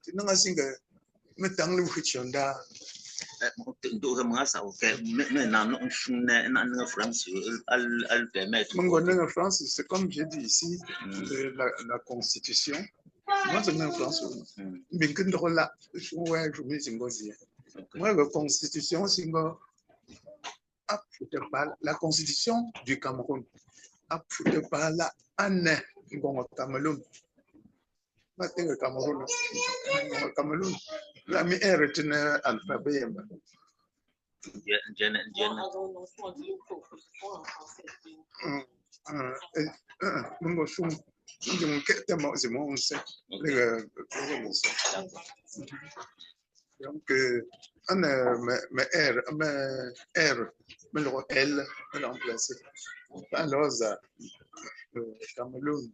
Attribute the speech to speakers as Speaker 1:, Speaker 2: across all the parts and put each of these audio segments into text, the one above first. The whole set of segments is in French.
Speaker 1: Não assim que me tang lu khichonda.
Speaker 2: Do mga sa okay me na no shune na France al permettre.
Speaker 1: En France, c'est comme j'ai dit ici, la Constitution. Moi, c'est en France. Mais que nous là, ouais, je me dis moi, la Constitution, c'est la Constitution du Cameroun. Après par là, année, au Cameroun. Maintenant, le Cameroun, au Cameroun, la meilleure est un alphabet. Donc, mais le L, me remplacer. Alors, Cameroun.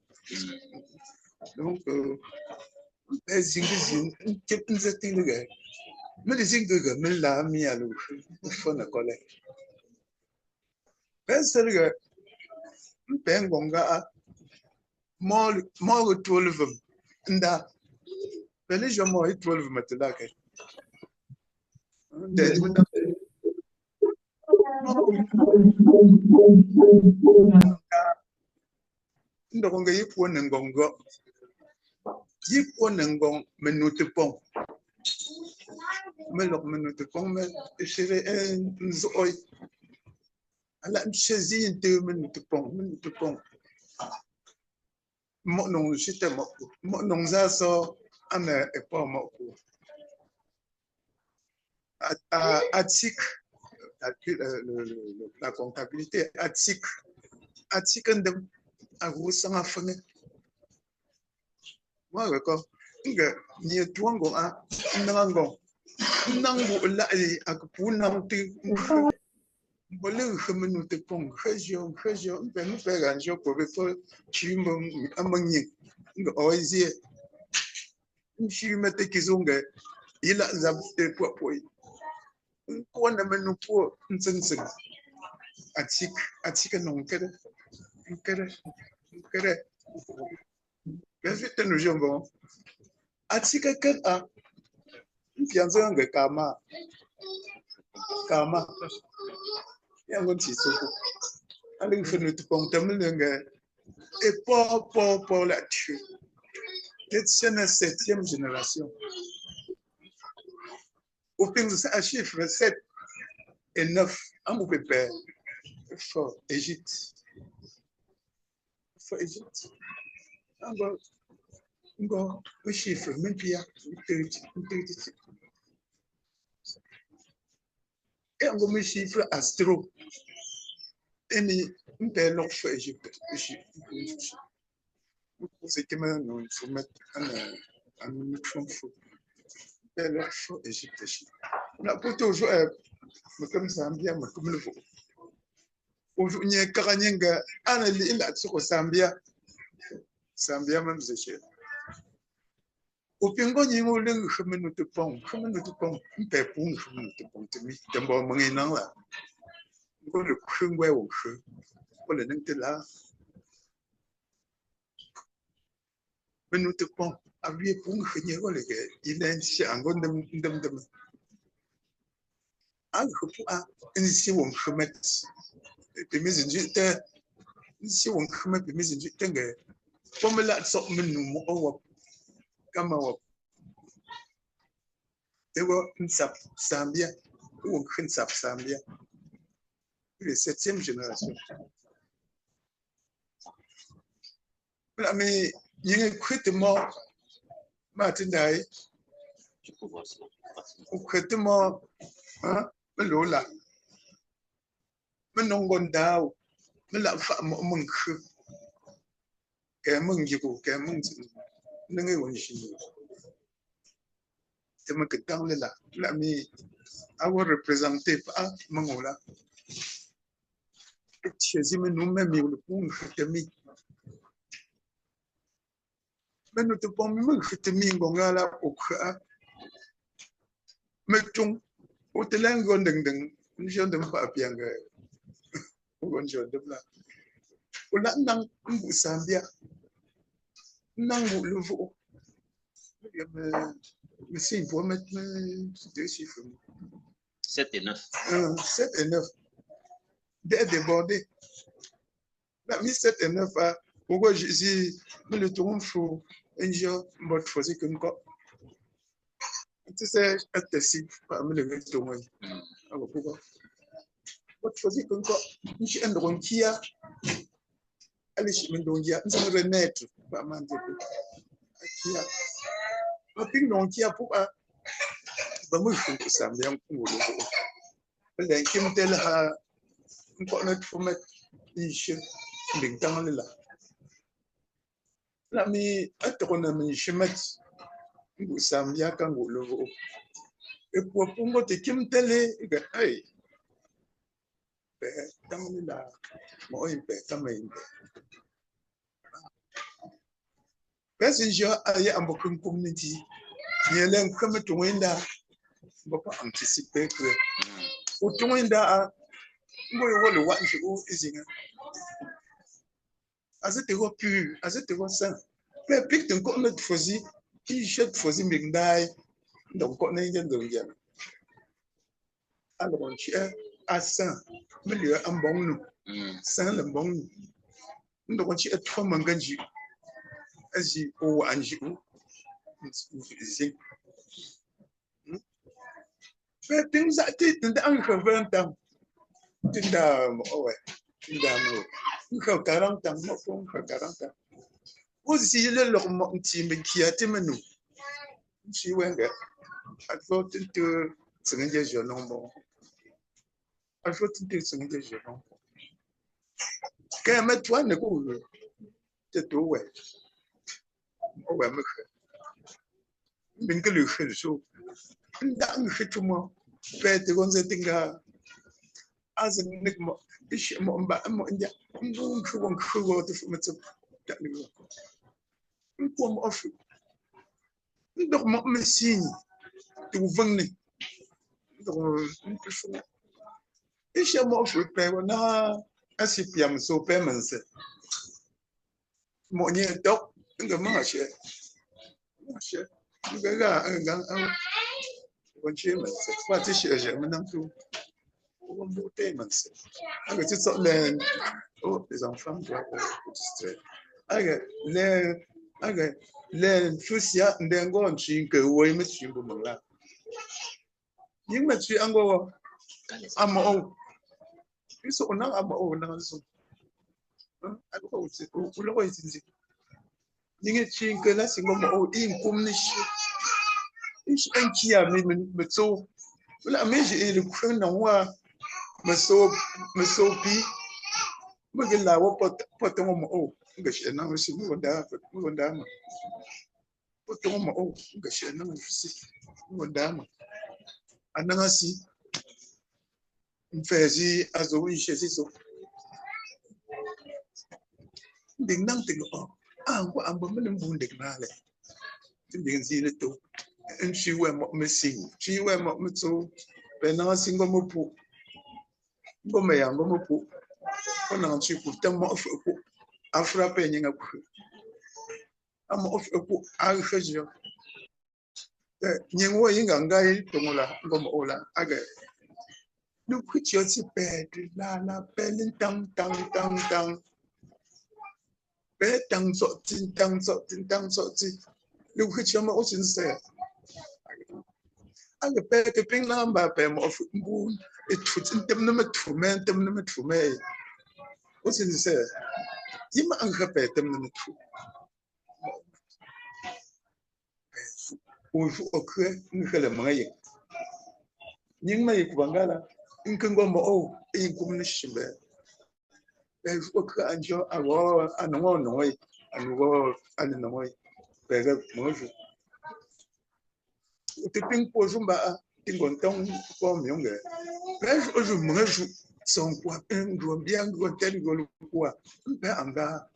Speaker 1: Donc, les Indiens, mais les Indiens, mais là, mis à l'eau, il faut une collègue. Mais c'est le Bengonga, moi, 12, nda, mais les gens, moi, 12, maintenant, ndongo yipo nengongo yipo nengong menute pong melok menute pong me chere nzoi ala mchezi inte menute pong mo non chite mo non za so ana epo mo atik la comptabilité atik ndem agou sanga fene moi d'accord nga ni tuango a nango nango la akpu nang ti bole khemenu te pong khajio ben pe ganjo ko be fo chimbo amanyi nga oizie nshimete kizunga ila zabte popoi ko na menu po ntsensen atik non kere bien vite nous jambons atika ken a fianzo nga kama yango tsoko ali fenu tu pontamle nga et pour là-dessus c'est la 7e génération au ping un chiffre 7 et 9 en mon père fort Égypte Ngo le chiffre même pia et on me chiffre astro et ni m'pelle fait Égypte c'est que maintenant il faut mettre un microphone faux m'pelle fait Égypte la poto jo comme ça bien comme le faux aujourd'hui il y a karanyenga ana li ila tsoko Zambia même c'est au pingo nyingo leng khemenu te pong mpe pong khemenu te pong te mi tembo mangi nang la ko le khungwe wo khu ko le neng te la menu te pong awie pong khenye ko le ke ilen si angon dem a khu a ni si wo khemet te mi zinji te si wo khemet te mi zinji te nge pomela so menu mo o kama wa ewo nsap Zambia ou nsap Zambia la 7e génération mais il y a complètement matindai complètement hein lola menongondao mela fa mong ke mong jigo ke mong nenge won shi te me que dans la mi avoir représenté pas mangola chezi me nous même le pont temi mais nous te pom me temi ngongala okha metung o telengo ndeng ni jonde pa pianga o jonde bla o la nang Zambia nang le vo Mais si, il faut mettre 2 chiffres.
Speaker 2: 7 et 9.
Speaker 1: 7 et 9. Débordé. La mise 7 et 9, pourquoi je dis, mais le tour, il faut un jour, je vais choisir comme quoi. Tu sais, être si, parmi les tours. Alors pourquoi? Je vais choisir comme quoi. Je suis un drone qui a. Allez, je suis un drone qui a. Je vais renaître. Pas mal de qui a. Je suis un drone qui a pour. Moi, je trouve que ça me vient pour le. Les qui me disent là, il faut mettre. Je suis dans le là. Là, mais on a mis je mets ça me vient quand vous le voyez. Et pour moi, tu qui me télé, hey, dans le là, moi, il peut quand même. Parce que j'ai un beaucoup de community. Il y a un comme tout le monde, on va pas anticiper que. Au tout le monde, moi, je vois le jour, is it? As it was pure, as it was saint. Mais puis, tu as notre fosi, qui jette fosi m'indai, donc on est dans le bien. Alors, on tient à saint, mais il y a un bon nous, saint le bon nous. Donc, on tient 3 manganji, as-y, ou anji, ou, mais things that did in the uncle 20 ans. Tindam, ouais, tindam, nous, 40 ans, moi, 40 ans. Aussi, le leur team qui a été menou. Je suis un gars. Il faut que ce n'est pas jeune homme. Il faut que ce n'est pas jeune homme. Quand même, toi, ne coule. C'est tout, ouais. Ouais, mais bien que le fait chaud. Dans le fait, tout le monde. Fait, on s'est dit, as a nickmo, je m'en bats, moi, il y a un bon chou, un chou, de fumette. Un pomme off. Donc, mon signe, tu venais. Donc, je m'en fous, on a un sipiam, so payment. Mon yé, donc, un marché. Marché. Un gars, un gars, un chemin. C'est pas de chez j'ai maintenant tout. On peut payment. Avec tout ça, les enfants doivent être distraits. Avec les soucis d'un grand chien que oui, monsieur Boumala. Il m'a tué en gros. Amo. Ils sont en amo dans le son. Alors, c'est où le roi est ici. Il est chien que là, c'est comme il communique. Il est un qui a mis me sauve. Là, mais j'ai le crâne en moi. Me sauve pi. Me get la wa pot mon nga shi nan shi mu wanda ma pot mon nga shi nan shi mu wanda ma anan si mfezi azo wi shi so ding nang ting ko amba mun bu ding na le ding si le to en shi we mo me sing shi we mo me so pe na sing mo pu ngo me ya ngo mo pu on a chi pu tellement a frappé n'y a pas ama of eko alfejo nyengo yinga ngai tongola ngoma ola aga lu kuchi oti ped la pelin tang pe tang so tin lu kuchi ma o sin se aga pe ke ping namba pe mo of mbu etu tem na metu me o sin se yima anga pe tem na metu o kwe ngele mangaye nying mai kubangala inkengo mo o inkum nishimbe o kwe anjo awo anwo noy anwo annoy pega moju o te ping po zumba tingon tong po myonge pege o ju manju son kwa ngo bien ngo tel ngo kwa pe anga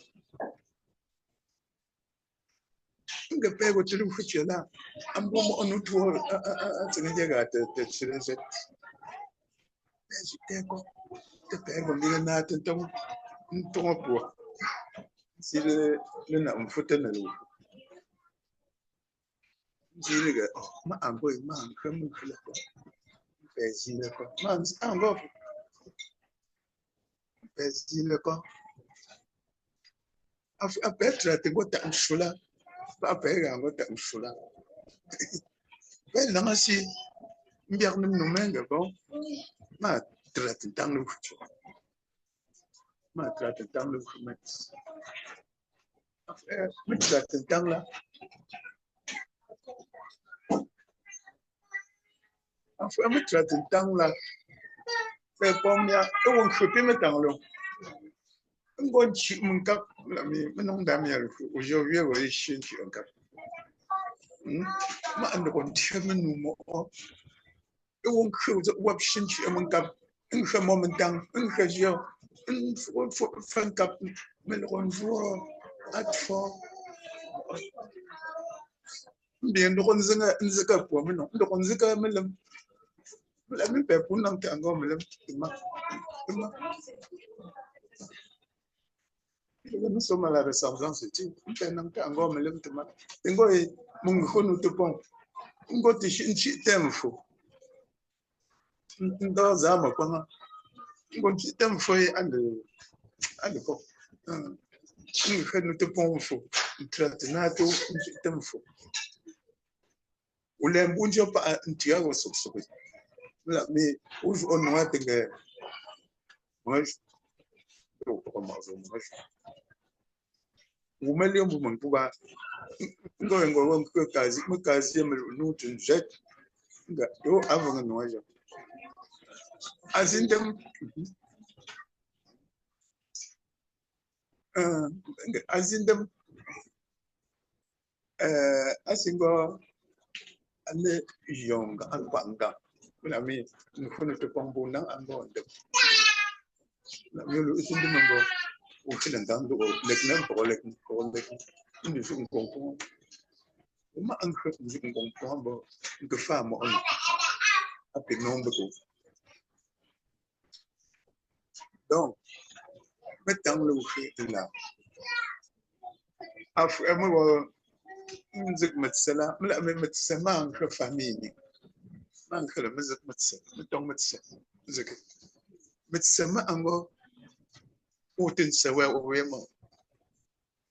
Speaker 1: nga pego tulu fuchela ambo mo onu to tsinge ga te chirese pego te pego ni na te tong po si le na mfuta na lu Jiliga, ma ango ma ankamu kula. Bezile ko. Ma ango bezile ko. A petra te gota mshula. Ba pega gota mshula. Ben nanga si mbiak nim numenga ko. Ma trat tang lu chu. Ma trat tang lu met. Ma trat tang la. Afu ma trat tang la. Pe pomya e won chupi me tang lo. Ngon chi mun kap la mi menong dam ya lu. Aujourd'hui wo shin chi kap. Ma ando kon cheme nu mo. E won khu wap shin chi mun kap. Een momentan, een gezio, een van kap met een voor, het voor. Bien de onze een zeker voor me nog, de onze zeker met hem. Laat me bij poen lang te aangaan met hem. Ik ben zo maar la ressemblance tu. Ik ben lang te aangaan met hem te maken. Ik gooi mijn gewoon te pon. Ik gooi te zien tempo. Dat is allemaal kwam. Ik gooi tempo aan de kop. Ik ga nu te pon voor. Ik traat na toe tempo. Ule mbunjo pa ntiago soksoki. La me uju onwa tenge. Moi umeli ombu mpuba. Ngo kazi mkazi melu tunjet. Nga yo avanga noaja. Azindem azindem asingo ane yonga alpanga. La me nfono te pambuna angonde. La me lu isindem ngo ukilandando leknem ko lek indi su konko. Uma angre su konko bo de femme on a nombre ko. Donc mettons le fait là. Après moi musique metsela la me metsema angre famille. Angre la musique metsela mettons metsela musique metsema ango utin sewe owemo.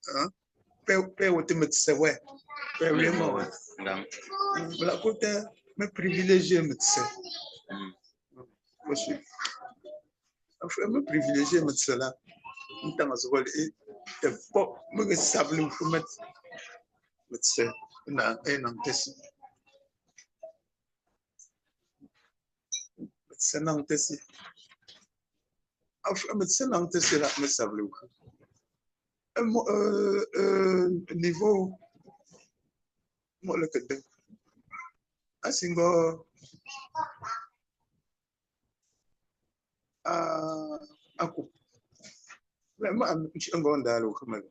Speaker 1: Hein? Pe utin metsewe. Pe owemo. La côté me privilégié metse. Aussi. Enfin, me privilégié metsela. Ntanga zowal e po me sablu fumet metse na tesi. Metse na tesi. Enfin, metse na tesi la me sablu. Niveau mo le kede. Asingo aku. Ma am ngo ndalo khumel.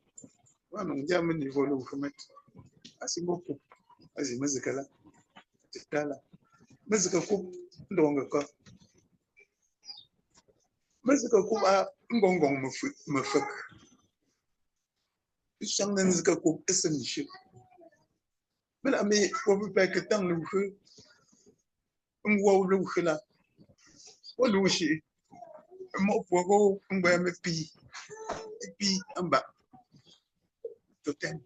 Speaker 1: Wa no njama niveau lo khumet. Asingo ku. Azima zikala. Tala. Mazika ku ndonga ka. Mazika ku a ngongong mafak. Isang nanzika ku esenshi. Mela ami wo be ka tang lu khu. Ngwo lu khila. Wo lu shi. Mo pogo ngba me pi. Pi amba. Totem.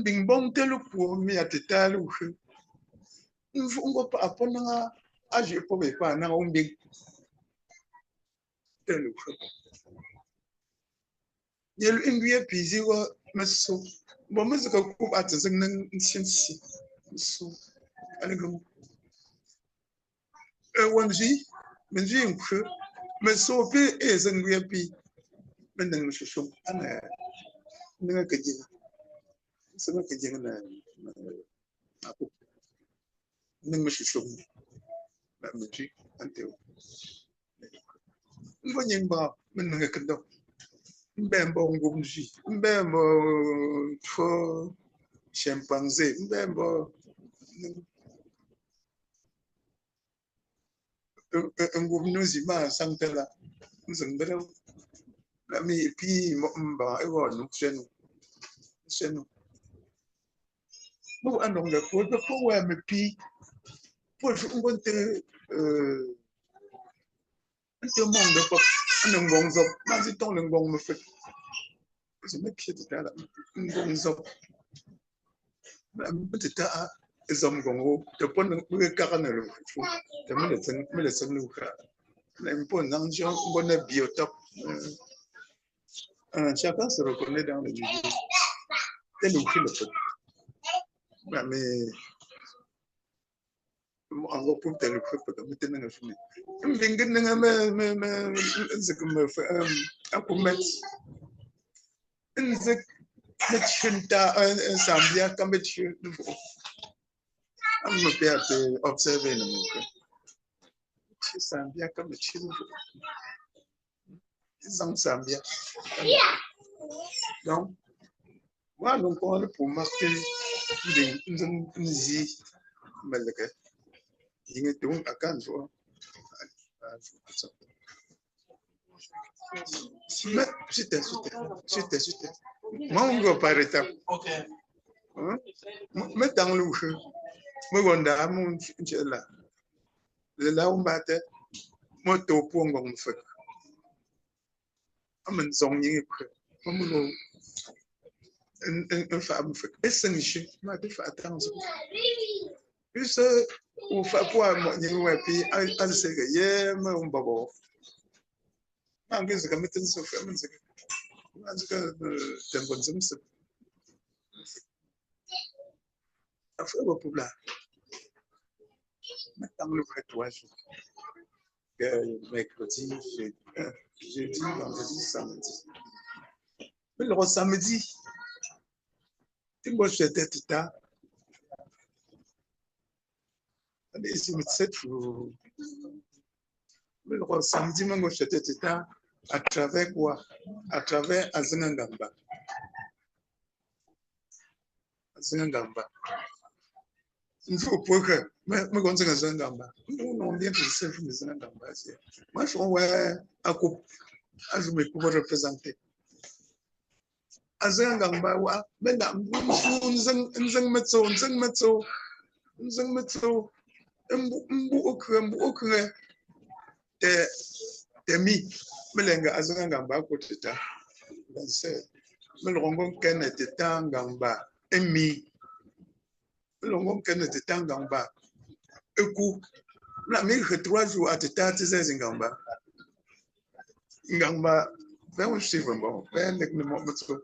Speaker 1: Ding bong telu po mi atetalu khu. Ngo pa apona aje po be pa na umbi. Telu khu. Yelu ingwe pizi wa maso. Bo mazika ku atazing nan sinsi. So alego. Wanji menji nkhu. Maso pe ezengwe pi. Mendang shushu ana nga kajina. Sama kajina na aku. Nang shushu. Na menji anteo. Ngonyemba menanga kendo. Mbembo ngumji, mbembo fo chimpanzé, mbembo ngumnuzi ma sangtela mzengero la mi pi mba ewo nuksenu senu mo anonga ko wa me pi po ngonte nte mong de pop ngong zop na si tong ngong me fet je me pied ta la ngong zop me ta zom ngong te pon me ka kana lo fu te me le sen lu ka na impon nang jo ngone biotop chacun se reconnaît dans le milieu tel ou tel le fait mais encore pour tel fait parce que maintenant je suis vingin nga me zik me akumet zik metchinta sambia kametchi am me pe observer no me sambia kametchi zang sambia donc moi donc on pour marquer une zi malaka yinga donc akan so mais c'était moi on va par étape ok mais dans le jeu moi on a mon là le là on battait moi to pour ngom fait amen zong yinga comme nous une femme fait et c'est niche ma de faire attention plus ou fa pour moi ni ouais puis à c'est que yeah mais on va voir en fait c'est comme tu sais faire mais c'est que t'aimes bon c'est affaire pour là maintenant le fait toi mercredi jeudi vendredi samedi mais le samedi tu vois j'étais tard allez c'est 7 jours mais le samedi moi j'étais tard à travers quoi à travers Azingangamba il faut pour que mais quand c'est Azingangamba on vient de se faire Azingangamba moi je vois à coupe je me peux représenter Azingangamba wa ben da nzang metso mbu okre te mi melenga Azingangamba ko teta dans ce melongo kene teta ngamba emi melongo kene teta ngamba eku na mi que 3 jours à teta tese ngamba ben on suit vraiment ben nek ne mo metso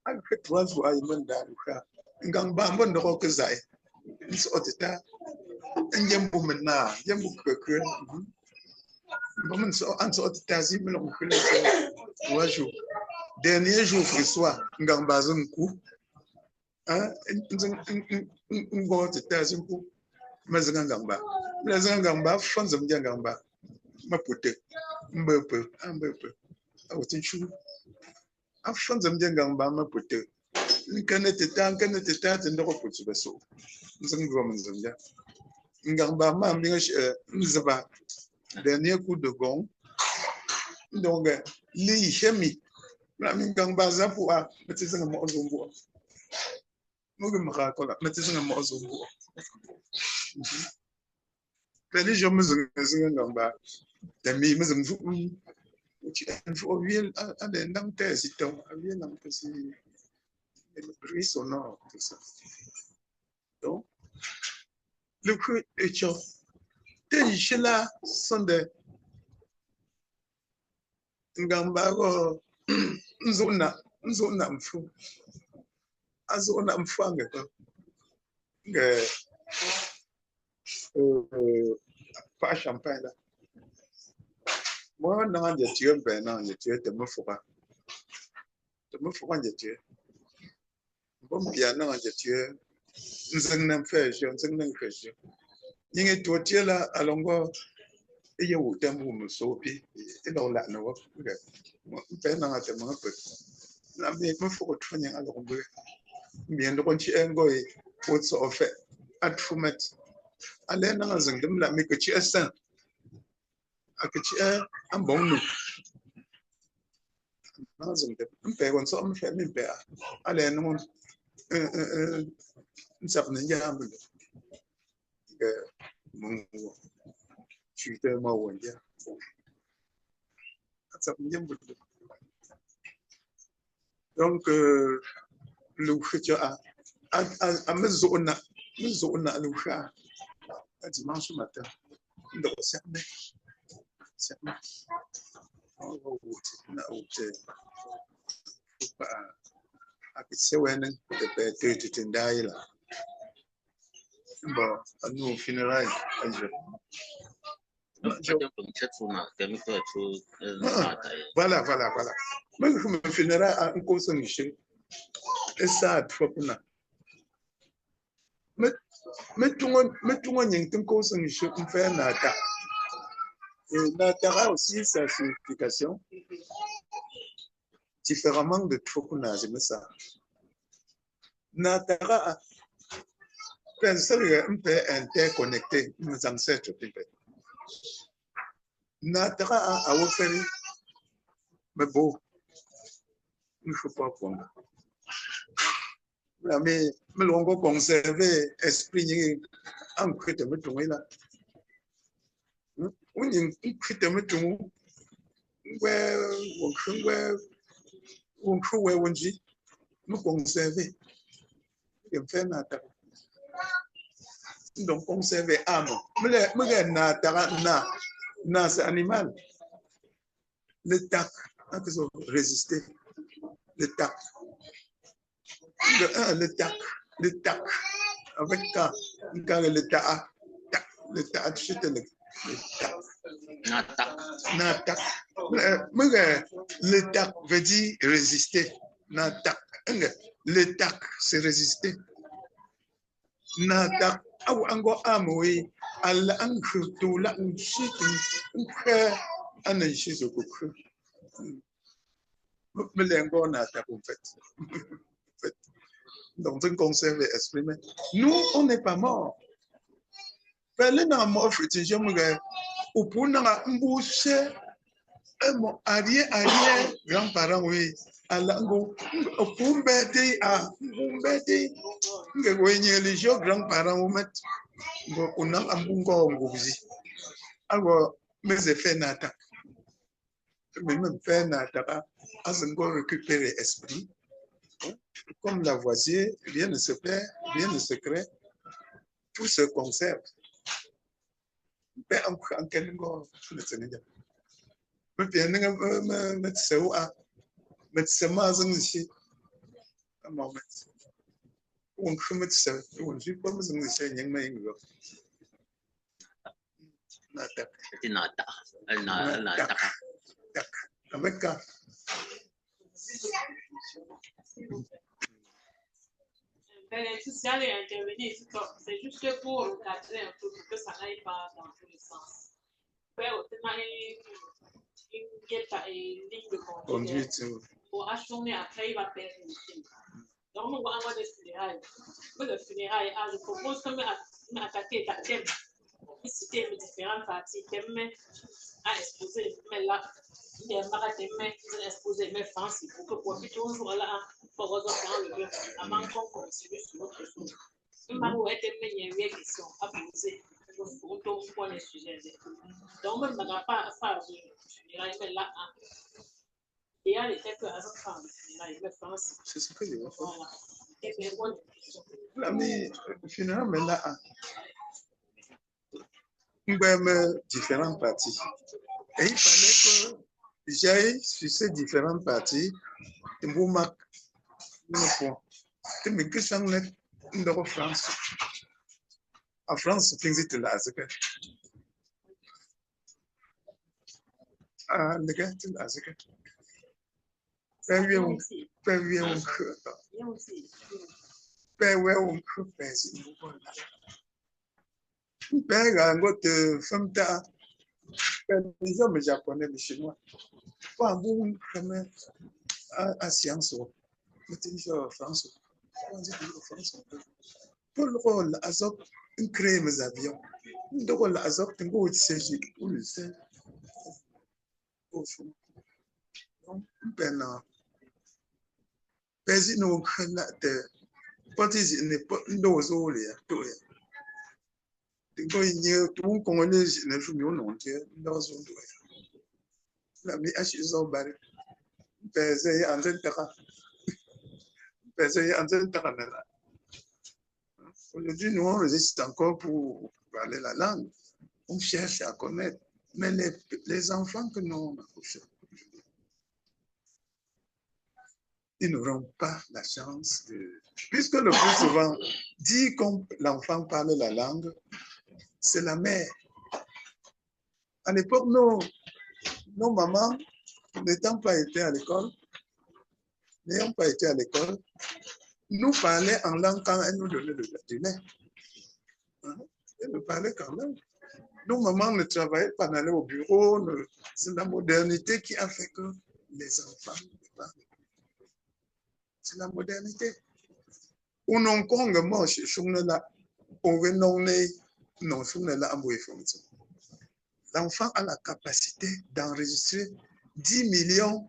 Speaker 1: a que 3 jours à imenda ka ngamba mbondo ko kezai nso teta njembu mena njembu keke bon so anso teta zi melongo kele 3 jours dernier jour François ngamba zunku ngo teta zunku mazanga ngamba fanza ngamba mapote mbepe awotinchu afanza ngamba mapote nkane teta ndoko potsu beso nzanga manzanga ngamba mbinga nzaba dernier coup de gong donc li chemi na ngamba za pour metizanga mo ozombo mugi makakola metizanga mo ozombo Kali je me ngamba dami mezumfu faut bien aller dans tes sites bien dans tes le bruit sonore tout ça donc le coup est chaud tes là sont des ngamba go nzona mfu azona mfanga nge pas champagne là moi non je tue ben non je tue te me faut pas je tue bon bien non je tue nzeng nam fait je nzeng nam fait je yinge to tue là alongo e ye wo tem wo mo so pi e lo la no wo ben non te mo pe na me faut que tu fasses alongo bien de konti engo e what's of at fumet ale na zeng dem la me que tu es sain akachi am bon no na zeng dem pe gon so am fe mi be ale no sommes donc le futur à me zona le chat dimanche matin donc c'est nous funérailles. Voilà. Moi, je me funérailles à un conseil Michel. Et ça, tu vois, mais tout le monde y a un conseil Michel qui fait un attaque. Et l'Atara aussi, sa signification, différemment de Tfokuna, j'aime ça. L'Atara, un peu interconnecté, nos ancêtres, peut-être. L'Atara a offert, mais bon, il ne faut pas prendre. Mais l'on va conserver l'esprit en fait de mettre là. On y fait de mettre on dit, nous conserver. Et faire n'attaque. Donc conserver âme. Mais na c'est animal. Le tac, résister. Le tac. Le tac. Avec quand le tac, tu sais le tac. Le tac veut dire résister. Le tac, c'est résister. Natak, ango amoi, alla anchutu la unchitin, ananchizuku. Melengo natak, en fait. Donc, un conserve exprimé. Nous, on n'est pas morts. Fallait n'a mort, je me dis, ou pour n'a embouché, mon arrière, grand-parent, oui. Alango, pour bêter, les grands-parents, on a un bon goût. Alors, mes effets n'attaquent. Même faire n'attaque, à ce qu'on récupère l'esprit. Comme Lavoisier, rien ne se perd, rien ne se crée, tout se conserve. En quel moment le Sénégal? Mais bien, mettre ça où à mettre ça mais ici. Un moment. On peut mettre ça, on ne peut pas mettre ça, il y a un peu. Avec ça.
Speaker 3: Social et intervenir, c'est juste pour cadrer un peu pour que ça n'aille pas dans tous les sens. Une ligne de conduite. Pour acheter après, il va perdre le film. Donc, on va avoir des funérailles. Mais le funérailles, je propose comme attaquer ta thème. Citer les différentes parties, thème à exposer, mais là, il y a un thème à exposer, mais fancy, pour que pour toujours là, pour rejoindre le bien, avant qu'on continue sur notre chose. Il m'a dit, il y a une question à poser pour les sujets. Donc, on ne va pas faire de funérailles, mais là, et il était peu à ce temps, mais fancy.
Speaker 1: C'est ce que je veux faire.
Speaker 3: Voilà. Et bien, bonne question.
Speaker 1: Mais finalement, mais là, même différentes parties. Et il fallait que j'aille sur ces différentes parties et vous marquez le point. Mais que ça en est en France. En France, c'est existe là. Ah, le gars, c'est là. Père, on Père, femme ta, les hommes japonais, les chinois, pas bon comme à science, mais tu France, pour le rôle azok, une crée mes avions, le rôle azok, tu peux s'agir pour le sein, au fond. Donc, ben, Pésino, Partis n'est pas d'oiseau, les tout le Congolais ne joue mieux non dans son doigt. La mi achizo bari. Pesé en zentera. Pesé en zentera. Aujourd'hui, nous, on résiste encore pour parler la langue. On cherche à connaître. Mais les enfants que nous avons accouchés, ils n'auront pas la chance de... Puisque le plus souvent, dit quand l'enfant parle la langue, c'est la mère. À l'époque, nos mamans, n'ayant pas été à l'école, nous parlaient en langue quand elles nous donnaient du lait. Elles nous parlaient quand même. Nos mamans ne travaillaient pas, n'allaient au bureau. C'est la modernité qui a fait que les enfants ne parlent. C'est la modernité. L'enfant a la capacité d'enregistrer 10 millions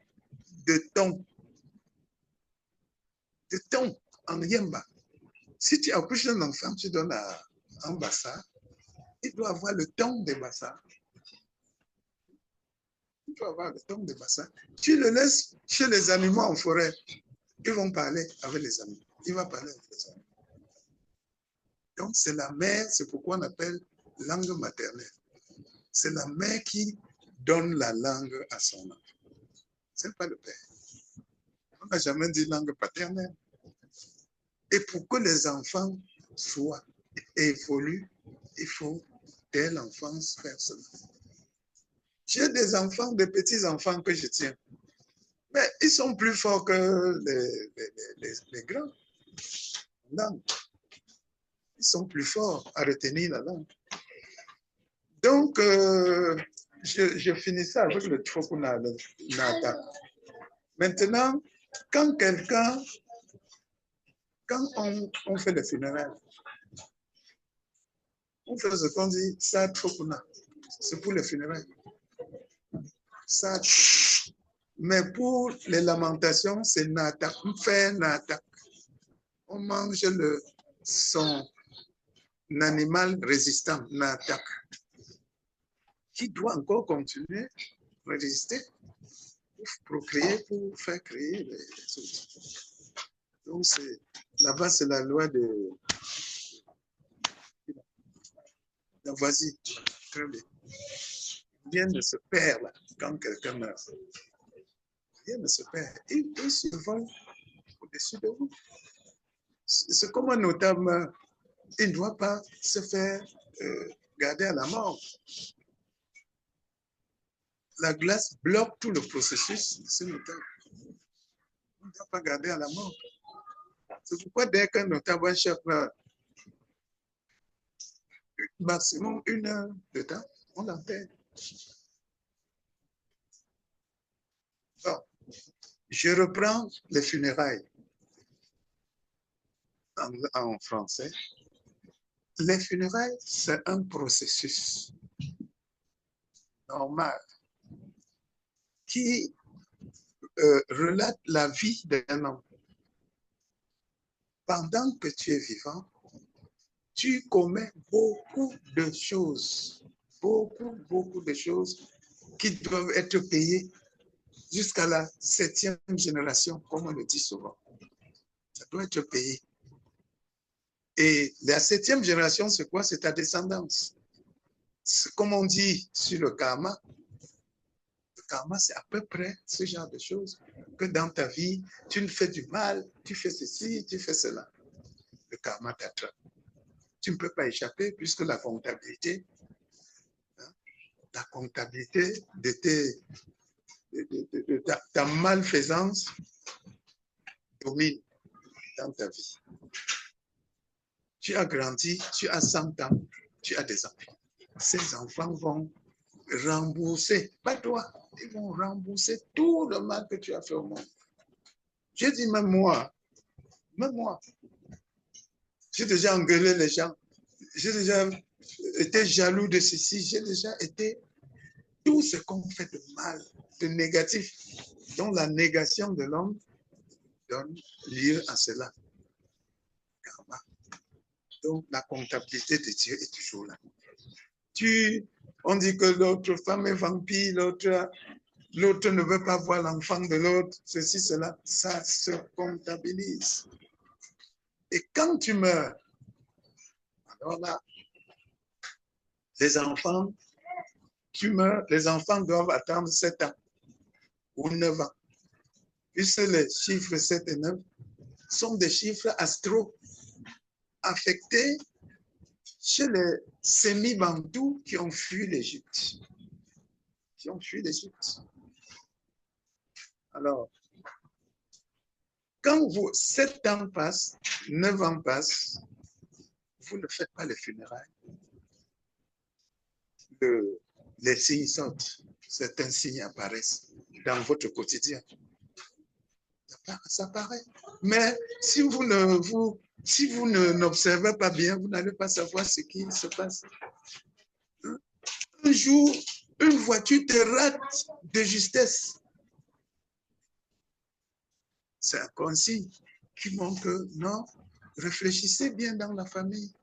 Speaker 1: de tons en yemba. Si tu accouches un enfant, tu donnes un bassin, il doit avoir le ton des bassins. Il doit avoir le ton des bassins. Tu le laisses chez les animaux en forêt, ils vont parler avec les animaux. Il va parler avec les animaux. Donc, c'est la mère, c'est pourquoi on appelle langue maternelle. C'est la mère qui donne la langue à son enfant. Ce n'est pas le père. On n'a jamais dit langue paternelle. Et pour que les enfants soient et évoluent, il faut, dès l'enfance, faire cela. J'ai des enfants, des petits-enfants que je tiens. Mais ils sont plus forts que les grands. Langue. Ils sont plus forts à retenir la langue. Donc, je finis ça avec le Trokuna Nata. Maintenant, quand on fait les funérailles, on fait ce qu'on dit, ça Trokuna. C'est pour les funérailles. Ça, mais pour les lamentations, c'est Nata. On fait Nata. On mange son animal résistant, Nata, qui doit encore continuer à résister pour procréer, pour faire créer les autres. Donc, là-bas, c'est la loi de Lavoisier. Très bien. Rien ne se perd là, quand quelqu'un meurt. Rien ne se perd. Il se vole au-dessus de vous. C'est comme un notable meurt. Il ne doit pas se faire garder à la mort. La glace bloque tout le processus de ce notable. On ne doit pas garder à la mort. C'est pourquoi dès qu'un notable en chef meurt, maximum 1 heure de temps, on l'enterre. Bon, je reprends les funérailles en français. Les funérailles, c'est un processus normal qui relate la vie d'un homme. Pendant que tu es vivant, tu commets beaucoup de choses, beaucoup de choses qui doivent être payées jusqu'à la 7e génération, comme on le dit souvent. Ça doit être payé. Et la 7e génération, c'est quoi? C'est ta descendance. Comme on dit sur le karma, c'est à peu près ce genre de choses que dans ta vie, tu ne fais du mal, tu fais ceci, tu fais cela. Le karma t'attrape. Tu ne peux pas échapper puisque la comptabilité de ta malfaisance domine dans ta vie. Tu as grandi, tu as 100 ans, tu as des enfants. Ces enfants vont rembourser, pas toi, ils vont rembourser tout le mal que tu as fait au monde. J'ai dit même moi, j'ai déjà engueulé les gens, j'ai déjà été jaloux de ceci, j'ai déjà été tout ce qu'on fait de mal, de négatif, dont la négation de l'homme donne lieu à cela. Donc, la comptabilité de Dieu est toujours là. On dit que l'autre femme est vampire, l'autre ne veut pas voir l'enfant de l'autre, ceci, cela, ça se comptabilise. Et quand tu meurs, alors là, les enfants, tu meurs, les enfants doivent attendre 7 ans ou 9 ans. Puisque les chiffres 7 et 9 sont des chiffres astro affectés chez les sémi-bantous qui ont fui l'Égypte. Alors, quand 7 ans passent, 9 ans passent, vous ne faites pas les funérailles. Les signes sortent, certains signes apparaissent dans votre quotidien. Ça paraît. Mais si vous n'observez pas bien, vous n'allez pas savoir ce qui se passe. Un jour, une voiture te rate de justesse. C'est un consigne qui montre que non, réfléchissez bien dans la famille.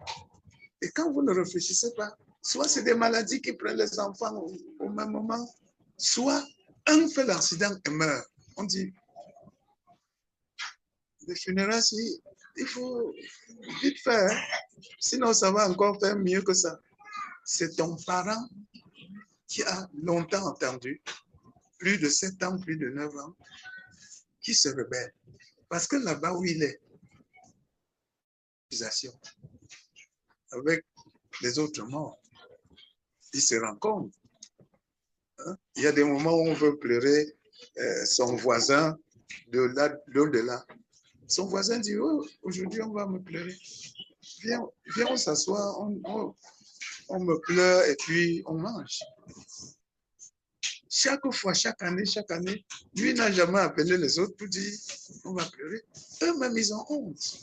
Speaker 1: Et quand vous ne réfléchissez pas, soit c'est des maladies qui prennent les enfants au même moment, soit un fait l'accident et meurt. On dit, les funérailles, il faut vite faire, sinon ça va encore faire mieux que ça. C'est ton parent qui a longtemps entendu, plus de 7 ans, plus de 9 ans, qui se rebelle. Parce que là-bas où il est, avec les autres morts, il se rend compte. Il y a des moments où on veut pleurer son voisin de l'au-delà. Son voisin dit, oh, aujourd'hui on va me pleurer. Viens on s'assoit, on me pleure et puis on mange. Chaque fois, chaque année, lui n'a jamais appelé les autres pour dire, on va pleurer. Eux-mêmes, ils ont honte.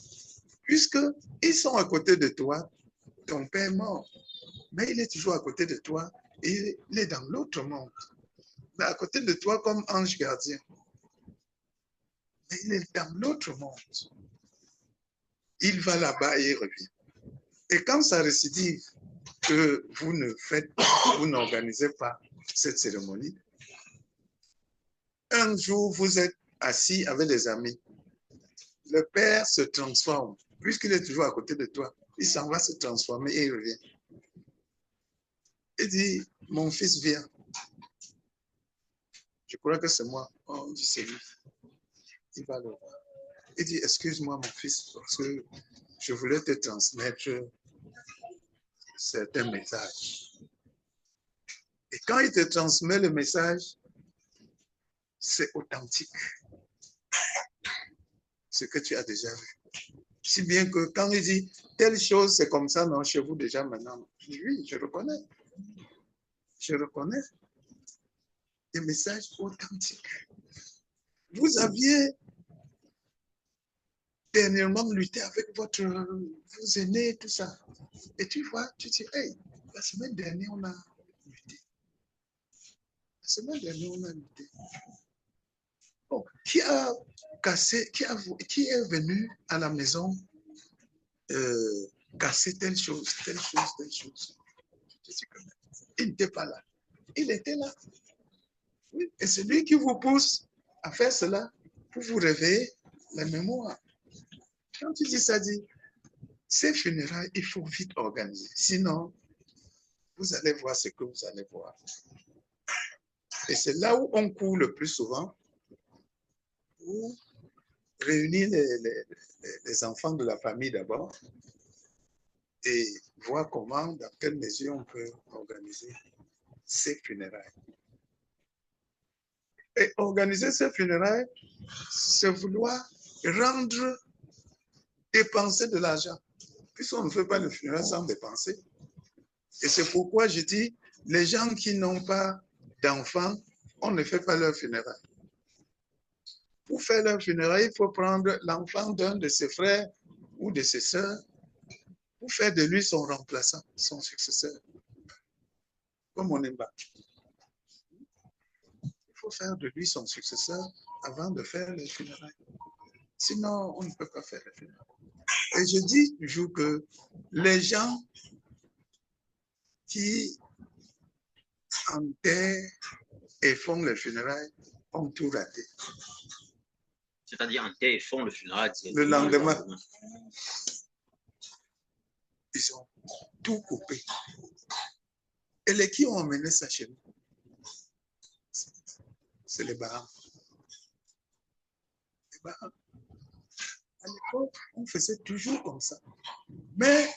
Speaker 1: Puisqu'ils sont à côté de toi, ton père est mort, mais il est toujours à côté de toi et il est dans l'autre monde. Mais à côté de toi comme ange gardien. Mais il est dans l'autre monde. Il va là-bas et il revient. Et quand ça récidive que vous n'organisez pas cette cérémonie, un jour vous êtes assis avec des amis. Le père se transforme, puisqu'il est toujours à côté de toi. Il s'en va se transformer et il revient. Il dit, mon fils vient. Je crois que c'est moi. On dit, c'est lui. Il va le voir. Il dit, excuse-moi mon fils, parce que je voulais te transmettre certains messages. Et quand il te transmet le message, c'est authentique. Ce que tu as déjà vu. Si bien que quand il dit, telle chose, c'est comme ça, non, chez vous déjà maintenant. Oui, je reconnais. Je reconnais des messages authentiques. Vous aviez dernièrement lutté avec vos aînés, tout ça. Et tu vois, tu dis, hey, la semaine dernière, on a lutté. La semaine dernière, on a lutté. Bon, qui est venu à la maison casser telle chose. Il n'était pas là. Il était là. Oui. Et c'est lui qui vous pousse à faire cela pour vous réveiller la mémoire. Quand tu dis ça, ces funérailles, il faut vite organiser. Sinon, vous allez voir ce que vous allez voir. Et c'est là où on court le plus souvent pour réunir les enfants de la famille d'abord et voir comment, dans quelle mesure on peut organiser ces funérailles. Et organiser ces funérailles, c'est vouloir rendre dépenser de l'argent. Puisqu'on ne fait pas le funérail sans dépenser. Et c'est pourquoi je dis, les gens qui n'ont pas d'enfants, on ne fait pas leur funérail. Pour faire leur funérail, il faut prendre l'enfant d'un de ses frères ou de ses sœurs pour faire de lui son remplaçant, son successeur. Comme on aime pas. Il faut faire de lui son successeur avant de faire le funérail. Sinon, on ne peut pas faire le funérail. Et je dis toujours que les gens qui enterrent et font les funérailles ont tout raté.
Speaker 2: C'est-à-dire enterrent et font le funérail.
Speaker 1: Le lendemain, ils ont tout coupé. Et les qui ont emmené ça chez nous? C'est les Bahams. Les Bahams. À l'époque, on faisait toujours comme ça. Mais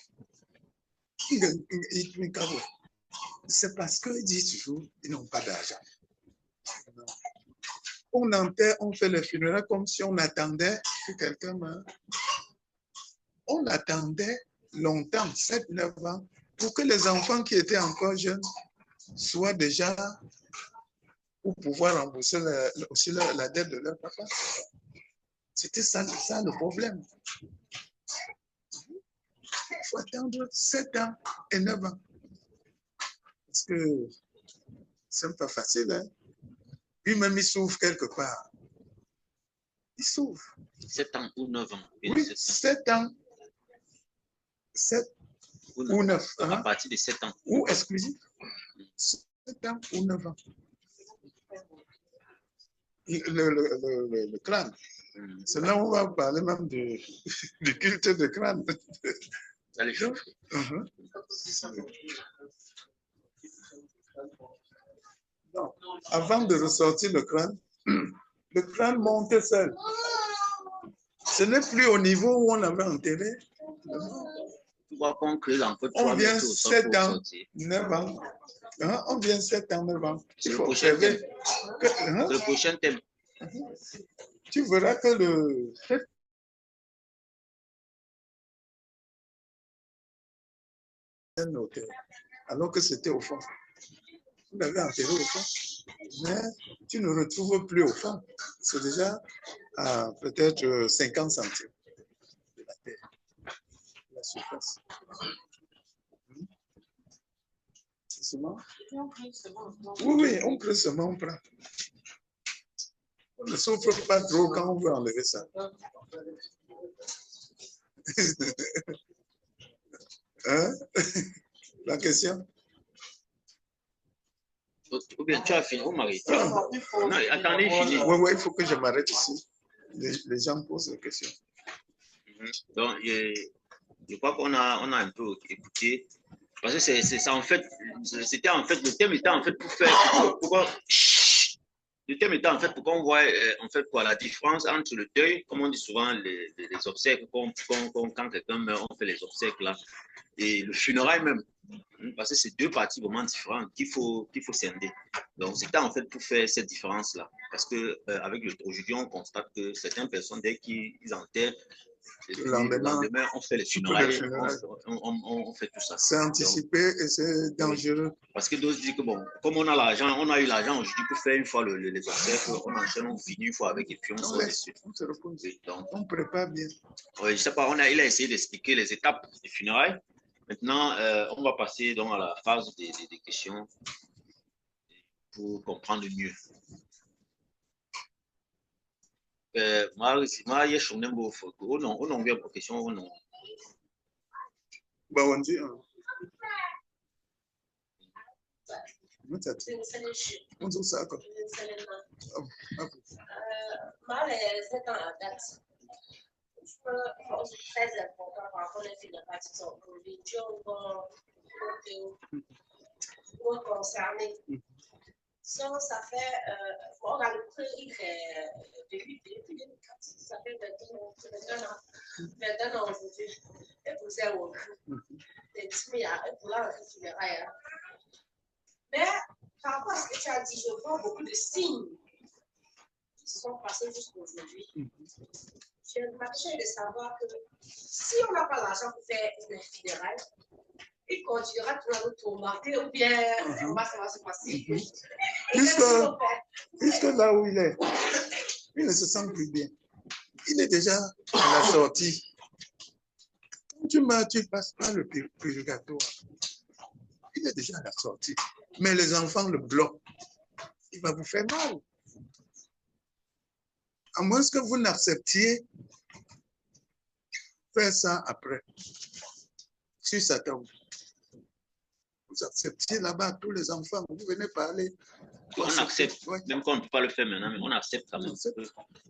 Speaker 1: c'est parce qu'ils disent toujours qu'ils n'ont pas d'argent. On enterre, on fait les funérailles comme si on attendait que quelqu'un meure. On attendait longtemps, 7-9 ans, pour que les enfants qui étaient encore jeunes soient déjà pour pouvoir rembourser aussi la dette de leur papa. C'était ça le problème. Il faut attendre 7 ans et 9 ans. Parce que c'est pas facile. Hein? Lui-même, il souffre quelque part. Il souffre.
Speaker 2: 7 ans ou 9 ans.
Speaker 1: Oui, 7 ans. 7 ou 9 ans.
Speaker 2: À partir de 7 ans.
Speaker 1: Ou exclusif. 7 ans ou 9 ans. Le crâne. C'est là où on va parler même du culte de crâne.
Speaker 2: Allez,
Speaker 1: Non. Avant de ressortir le crâne montait seul. Ce n'est plus au niveau où on avait enterré. On vient 7 ans, 9 ans. Hein? On vient 7 ans, 9 ans.
Speaker 2: C'est le prochain thème.
Speaker 1: Tu verras que le alors que c'était au fond. Vous l'avez enterré au fond, mais tu ne retrouves plus au fond. C'est déjà à peut-être 50 centimes de la terre, de la surface. C'est seulement? Oui, on creuse seulement, on prend. On ne souffre pas trop quand on veut enlever ça. Hein? La question?
Speaker 2: Ou bien tu as fini, vous m'arrêtez. Non, attendez, fini.
Speaker 1: Oui, il faut que je m'arrête ici. Les gens posent des questions.
Speaker 2: Donc, je crois qu'on a un peu écouté. Parce que c'est ça, en fait, c'était en fait, le thème était en fait pour faire. Le thème était en fait pour qu'on voit en fait quoi, la différence entre le deuil, comme on dit souvent, les obsèques, quand quelqu'un meurt, on fait les obsèques là, et le funérail même. Parce que c'est deux parties vraiment différentes qu'il faut scinder. Donc, c'était en fait pour faire cette différence-là. Parce que avec aujourd'hui, on constate que certaines personnes, dès qu'ils enterrent, le lendemain, on fait les funérailles, on fait tout ça.
Speaker 1: C'est anticipé et c'est dangereux.
Speaker 2: Parce que d'autres disent que bon, comme on a l'argent, on a eu l'argent aujourd'hui pour faire une fois les obsèques, on enchaîne, on finit une fois avec et puis on sort dessus.
Speaker 1: On se repose.
Speaker 2: Oui, donc,
Speaker 1: on prépare bien.
Speaker 2: Oui, je sais pas, il a essayé d'expliquer les étapes des funérailles. Maintenant, on va passer donc à la phase des questions pour comprendre mieux. Moi, je suis un peu fou. On a une question ou non?
Speaker 1: Bah, on dit. On dit ça quoi.
Speaker 4: C'est très important par rapport aux funérailles qui sont concernés. Ça fait, on a le prix depuis 2004, ça fait 21 ans aujourd'hui, et pour 0 des 10 000 pour la funéraille. Mais par rapport à ce que tu as dit, je vois beaucoup de signes qui se sont passés jusqu'à aujourd'hui. Je m'attends de savoir que si on n'a pas l'argent pour faire une funérailles, il continuera toujours à nous tourmenter ou bien ça va se passer.
Speaker 1: Puisque là où il est, il ne se sent plus bien. Il est déjà à la sortie. Quand tu meurs, tu passes par le purgatoire. Il est déjà à la sortie. Mais les enfants le bloquent. Il va vous faire mal. À moins que vous n'acceptiez faire ça après. Si ça tombe. Vous acceptez là-bas tous les enfants, vous venez parler.
Speaker 2: On accepte, même quand on ne peut pas le faire maintenant, mais on accepte quand même.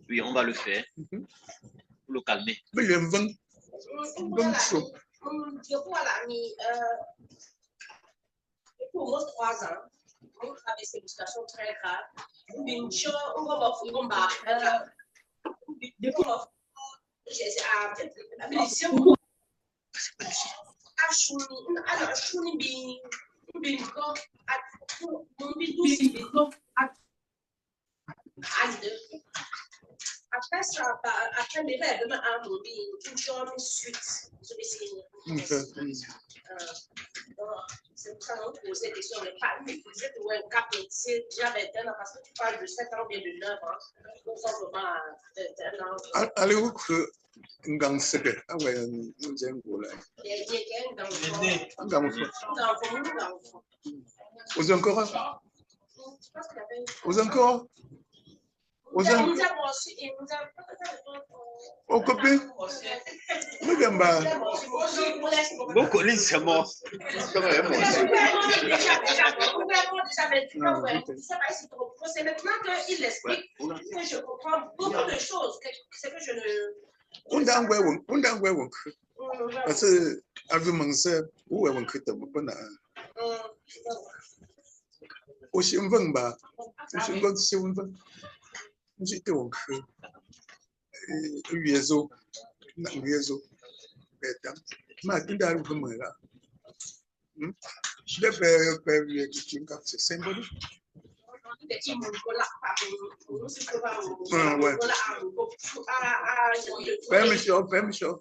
Speaker 2: Oui, on va le faire pour le calmer.
Speaker 1: Mais il y a un bon chaud.
Speaker 4: Pour moi, 3 ans, on traverse une situation très grave. Après ça, après mes rêves, une journée suite, je vais essayer. C'est pour ça qu'on pose cette question. Mais pas lui, vous êtes un cap, c'est déjà 21 ans, parce que tu parles de 7 ans, bien de 9 ans. Donc, simplement, 21 ans.
Speaker 1: Allez-vous que un gang secret? Ah ouais, nous aimons pour là. Vous encore? Vous encore? Vous au copie? Nous n'aimons pas.
Speaker 2: Beaucoup de c'est mort.
Speaker 4: C'est maintenant qu'il explique que je comprends beaucoup de choses. C'est que je ne.
Speaker 1: On a parce que argument c'est où est-ce que tu as aussi un vin bas, aussi un vin c'est un vin. J'ai donc réseau, réseau, mais tu dois le faire là. Je vais faire c'est symbolique. Ouais. Permission.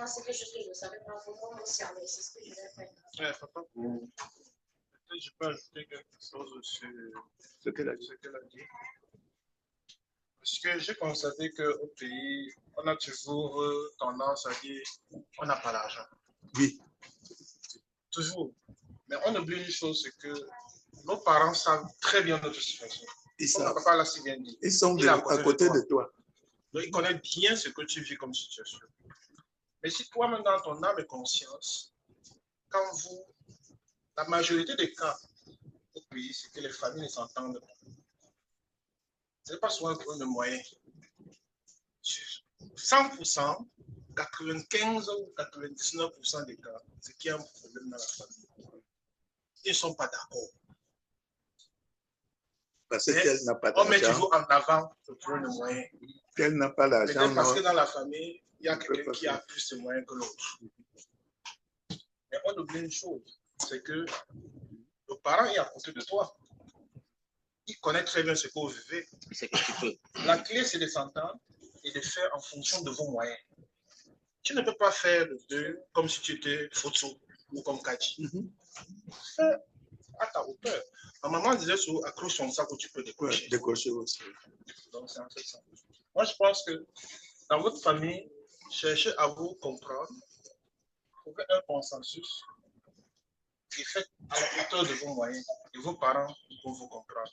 Speaker 4: C'est quelque chose que je ne savais pas vraiment concerner, c'est ce que je vais faire.
Speaker 5: Papa, peut-être je peux ajouter quelque chose sur ce qu'elle a dit. Parce que j'ai constaté qu'au pays, on a toujours tendance à dire on n'a pas l'argent.
Speaker 1: Oui.
Speaker 5: Toujours. Mais on oublie une chose, c'est que nos parents savent très bien notre situation. Comme papa l'a si bien dit.
Speaker 1: Ils sont à côté de toi.
Speaker 5: Donc, ils connaissent bien ce que tu vis comme situation. Mais si toi-même, dans ton âme et conscience, quand la majorité des cas au pays, c'est que les familles ne s'entendent pas. Ce n'est pas souvent un problème de moyens. 100%, 95 ou 99% des cas, c'est qu'il y a un problème dans la famille. Ils ne sont pas d'accord.
Speaker 1: Parce qu'elle n'a pas d'argent.
Speaker 5: On met toujours en avant le problème de moyens.
Speaker 1: Qu'elle n'a pas d'argent.
Speaker 5: Peut-être parce que dans la famille, il y a quelqu'un qui a plus de moyens que l'autre. Mais on oublie une chose, c'est que le parent est à côté de toi. Il connaît très bien ce que vous vivez.
Speaker 2: C'est que tu peux.
Speaker 5: La clé, c'est de s'entendre et de faire en fonction de vos moyens. Tu ne peux pas faire le deux comme si tu étais Fotso ou comme Kaji. Fais à ta hauteur. Ma maman disait accroche ton sac où tu peux décrocher.
Speaker 1: Ouais, décrocher aussi.
Speaker 5: Donc, c'est en fait ça. Moi, je pense que dans votre famille, cherchez à vous comprendre, trouvez un consensus et faites à la hauteur de vos moyens et vos parents vont vous comprendre.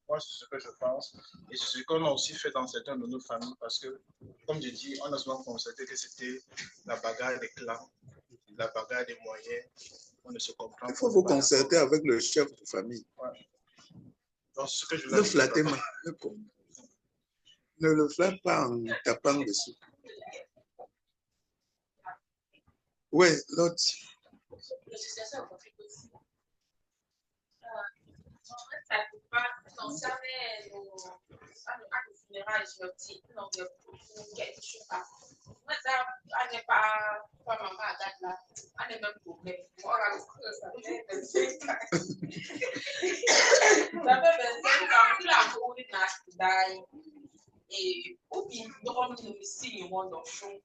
Speaker 5: Moi, c'est ce que je pense et c'est ce qu'on a aussi fait dans certaines de nos familles parce que, comme je dis, on a souvent constaté que c'était la bagarre des clans, la bagarre des moyens, on ne se comprend pas.
Speaker 1: Il faut vous concerter avec le chef de famille.
Speaker 5: Ouais. Donc, ce que je
Speaker 1: le flatter, ne le flatte pas en tapant dessus. Oui, l'autre.
Speaker 3: Ça ne peut pas concerner nos funérailles, je me dis, non, je ne sais pas. Moi, ça, on n'est pas maman à date là, on est même problème. On a le cœur, ça fait 25 ans. Ça fait 25 ans, il a couru dans ce et au
Speaker 4: copine, donc nous signe dans fond.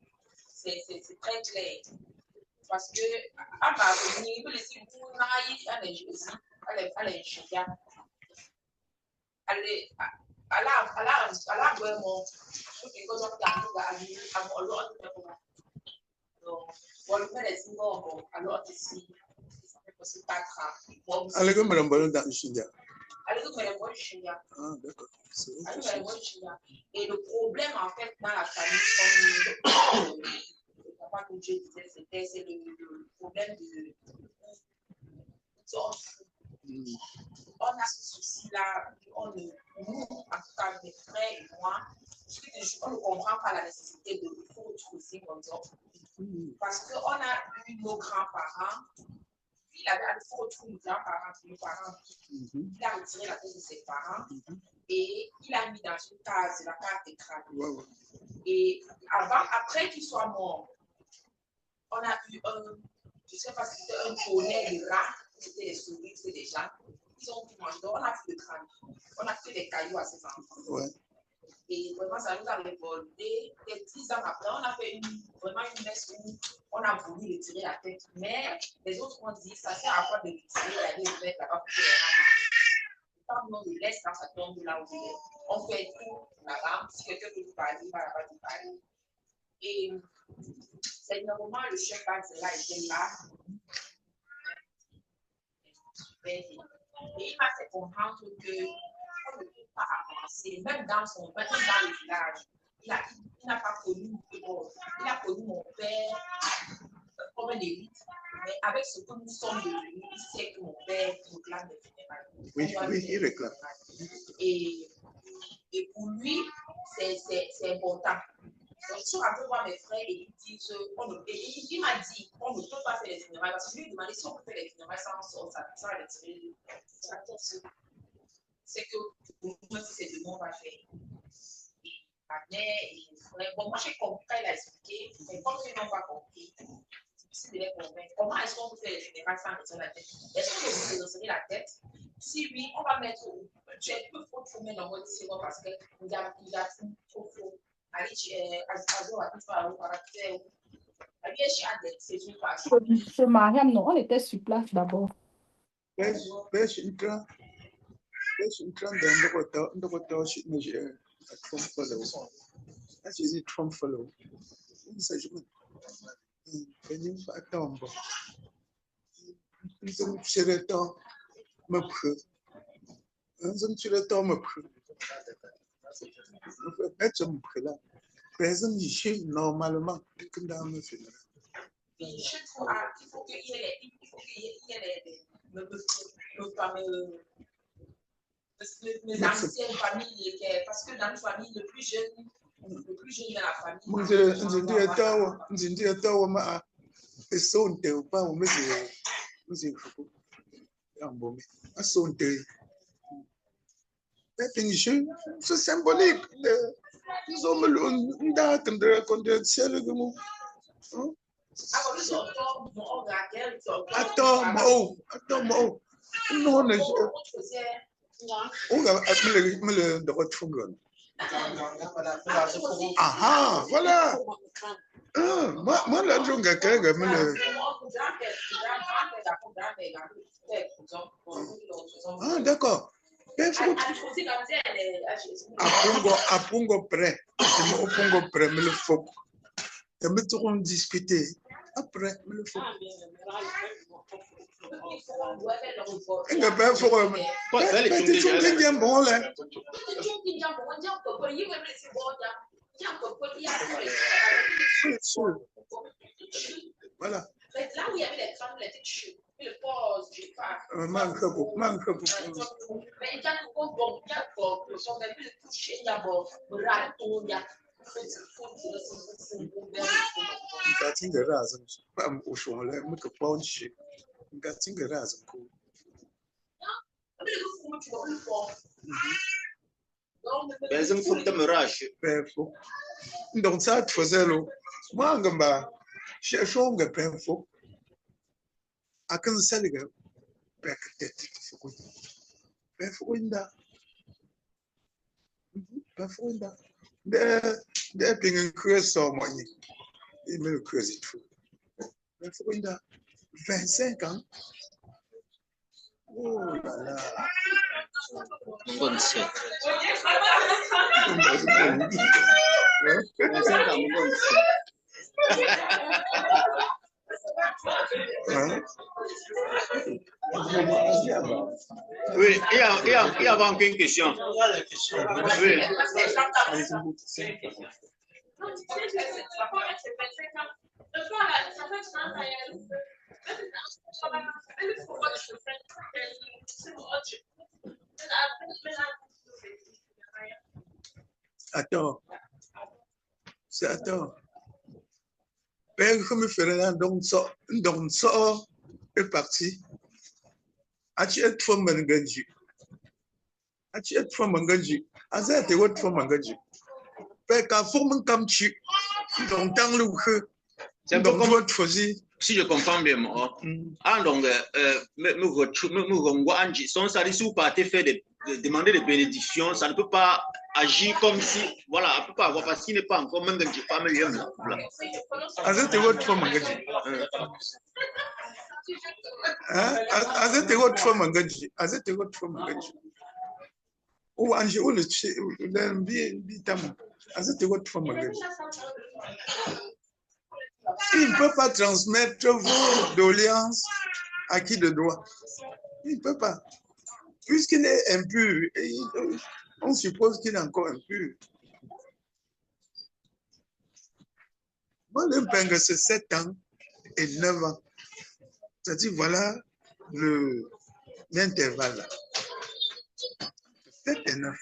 Speaker 4: C'est très clair. Parce que, à ma venue, vous laissez vous naïf à les aussi, à les chiens. À la vraiment, je fais quoi donc à mon lot de donc, on le met les signes, alors ici, ça fait passer 4 ans.
Speaker 1: Allez, comme le ballon dans le chien.
Speaker 4: Allez, comme le ballon chien.
Speaker 1: Ah, d'accord.
Speaker 4: Et le problème, en fait, dans la famille, comme le papa que Dieu disait, c'est le problème de. On a ce souci-là, nous, en tout cas, mes frères et moi, on ne comprend pas la nécessité de faut aussi comme ça. Parce qu'on a eu nos grands-parents, puis il avait faut retrouver nos grands-parents, nos parents, il a retiré la tête de ses parents et il a mis dans une case, la case des crânes. Et après qu'il soit mort, on a eu je ne sais pas si c'était un poney de rats, c'était des souris, c'était des gens. Ils ont tout mangé. On a fait le crâne. On a fait des cailloux à ces enfants. Ouais. Et vraiment, ça nous a révolté. Et 10 ans après, on a fait vraiment une messe où on a voulu retirer la tête. Mais les autres ont dit, ça sert à quoi de retirer la tête là-bas pour que les rats mangent. Quand on le laisse, quand ça tombe là où il est, on fait tout là-bas. Si quelqu'un veut vous parler, il va là-bas vous parler. Et c'est normalement le chef là était là. Et il m'a fait comprendre qu'on ne peut pas avancer, même dans le village. Il n'a pas connu, il a connu mon père comme un élite, mais avec ce que nous sommes devenus, il sait que mon père réclame des funérailles.
Speaker 1: Oui, il réclame.
Speaker 4: Et pour lui, c'est important. Donc, je suis rentrée voir mes frères et ils disent, il m'a dit, on ne peut pas faire les funérailles. Parce que je lui ai demandé si on peut faire les funérailles sans retirer sa tête. C'est que pour moi, si c'est demain, on va faire. Et ma mère et mes frères, bon, moi j'ai compris quand il a expliqué, mais comme ils n'ont pas compris, c'est difficile de les convaincre. Comment est-ce qu'on peut faire les funérailles sans retirer la tête? Est-ce qu'on peut retirer la tête? Si oui, on va mettre, tu es peu faut mettre dans votre sirop parce qu'il y a trop faux.
Speaker 6: Chez Mariam, non, on était sur place d'abord.
Speaker 1: Pêche une train dans le temps, je Trump follow. That's easy, Trump follow. Penin fa tombo. Nous sur le temps, me preux. Nous sur le temps, me preux. Nous faisons me preux là. Personne n'y normalement, comme dans le film.
Speaker 4: Il faut qu'il y ait mes anciennes familles, parce que dans une famille, le plus jeune de la
Speaker 1: famille. C'est symbolique. Nous sommes une date de ciel. Attends, non, on va appeler le droit de fougue. Ah, voilà. Moi, la jongue à quelqu'un, ah, d'accord. À Pongo près, au Pongo près, mais le faut. Et nous allons discuter. Après, mais le faut. Il n'y a pas de problème. Voilà.
Speaker 4: Là où il y avait les crânes, les têtes chaudes, le pose, je ne sais pas.
Speaker 1: Manque beaucoup.
Speaker 4: Mais il y a le bon, il y a le son de plus touché, il y a bon, raton, il y a.
Speaker 1: Ngatinga raza bam ushwala muka ponchi ngatinga raza ku
Speaker 2: Bezem fukta mirage
Speaker 1: pefo donc ça te faisait lo mangamba shonga pefo akan saliga pektet fuku pefo inda Des pingin creuse sur moi. Il me le creuse tout. Mais faut qu'il a 25 ans. Oh là là.
Speaker 2: Bonne sœur.
Speaker 1: 25 ans, bonne sœur.
Speaker 2: Oui, il y a encore une question. Oui.
Speaker 1: Attends. C'est attends. Père, comme Ferdinand, donc ça est parti. As-tu été fait mangaji? As-tu été fait mangaji? As-tu été fait mangaji? Père, quand forme comme tu, donc dans le jeu,
Speaker 2: C'est un peu comme
Speaker 1: votre fosie.
Speaker 2: si je comprends bien, moi. Donc, demander des bénédictions, ça ne peut pas agir comme si, voilà, on ne peut pas avoir parce qu'il n'est pas encore même que pas meilleur.
Speaker 1: As-tu votre femme mangaji? As-tu votre femme mangaji? As-tu votre femme mangaji? Ou Angie ou le bitam? As-tu votre femme mangaji? Il ne peut pas transmettre vos doléances à qui de droit. Il ne peut pas. Puisqu'il est impur, on suppose qu'il est encore impur. Moi, le pingre, c'est 7 ans et 9 ans. C'est-à-dire, voilà l'intervalle. 7 et 9.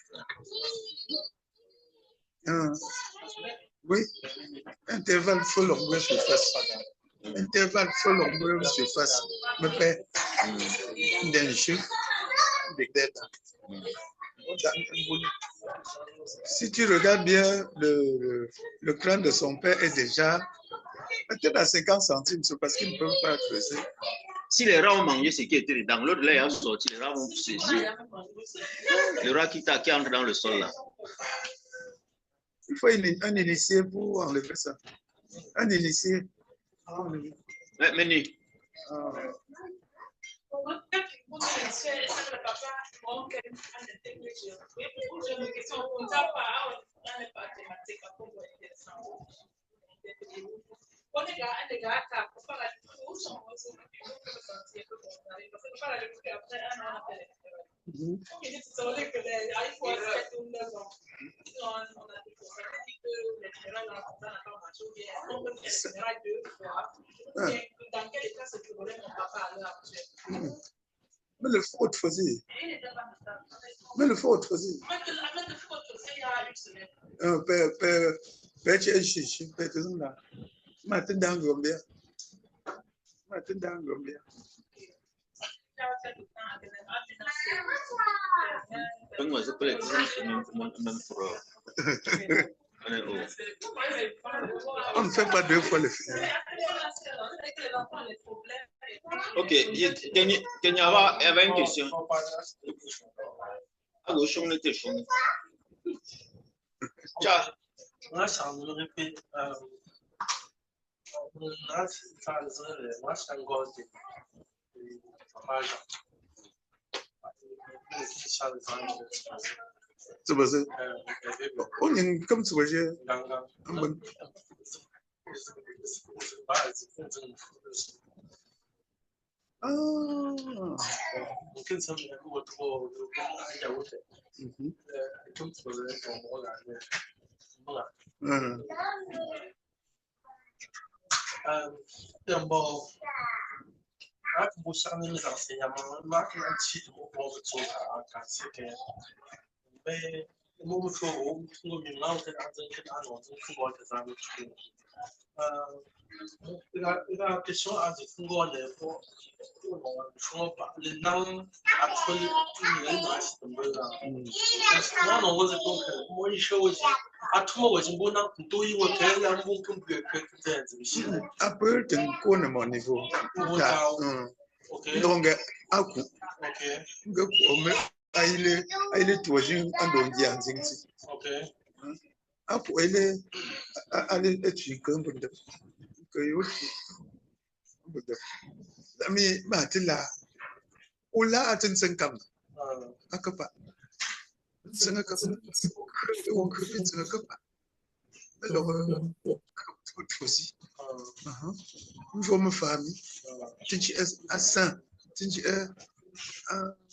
Speaker 1: Oui, intervalle, il faut l'ombre surface. Intervalle, il faut l'ombre surface. Me fait d'un chiffre, des dettes. Si tu regardes bien, le crâne de son père est déjà peut-être à 50 centimes, c'est parce qu'ils ne peuvent pas creuser.
Speaker 2: Si les rats ont mangé ce qui était dedans, l'autre là, il a sorti, les rats vont pousser ici. Le rat qui entre dans le sol là.
Speaker 1: Il faut un initié pour enlever ça. Un initié.
Speaker 2: Meni.
Speaker 1: Mais le faute faisait. Mais le faute faisait. Père, Martin Dangombia. Martin Dangombia. On ne fait pas 2 fois le film.
Speaker 2: Ok, il y avait une question. À gauche, on était chaud.
Speaker 5: Moi, ça me répète.
Speaker 1: C'est parce que on est comme ce que j'ai.
Speaker 5: Les enseignements, Marc m'a dit de mais moi, je la question à des fonds les noms après moi, à tout moment, je me
Speaker 1: après, tu connais mon niveau. Donc, à coup. Il est toujours un don. Apo ele ale etu kan bunda. Que yo bunda. Mais matila. Ola atin senkam. Akapa. Senga on crée senga. Alors aussi. Une forme famille. Tinchi à saint. Tinchi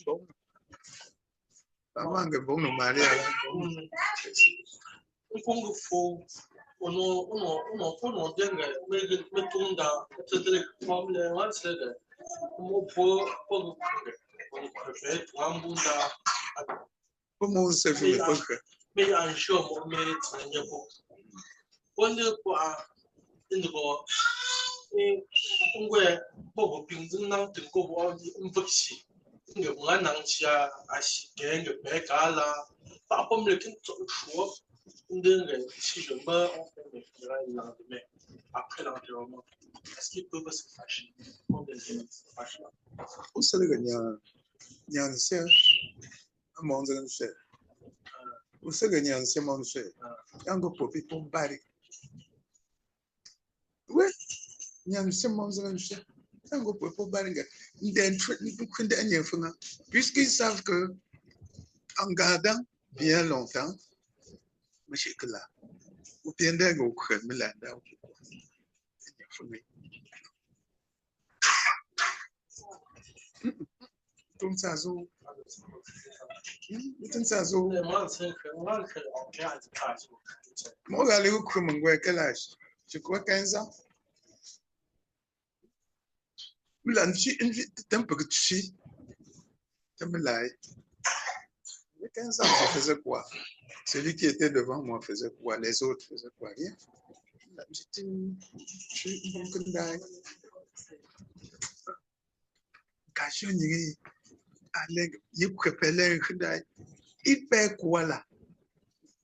Speaker 1: bon. Amanga bon no Maria.
Speaker 5: Congo fo uno denga metunda tete comme le wanse de mo po wambunda
Speaker 1: Comment se fait le poker?
Speaker 5: me an show mo me tsanya ko wanda ko a indigo ngwe bo pingzin nang tin ko bo mfakshi nge ngana nchia ashigenge bekala pa pom le kin to shuo si je meurs, on fait mes funérailles le lendemain, après l'enterrement. Est-ce qu'ils peuvent se fâcher? On devient se fâcher.
Speaker 1: Où c'est le gagnant? Il y a un ancien, un monde de l'ancien. Où c'est le gagnant? Un monde de l'ancien. Il y a un gros popé pour barrer. Oui, il y a un ancien monde de l'ancien. Il y a un gros popé pour barrer. Puisqu'ils savent que, en gardant bien longtemps, monsieur que là, ou bien d'un au creux, mais là, tout ça, zo. Tout ça, zo. Moi, j'allais au creux, mon gars, quel âge? Je crois 15 ans. Mais là, t'es un peu que tu sais. T'es là. 15 ans, je faisais quoi? Celui qui était devant moi faisait quoi? Les autres faisaient quoi? Rien. J'étais un peu dingue. Cachon, il y a il paie quoi là?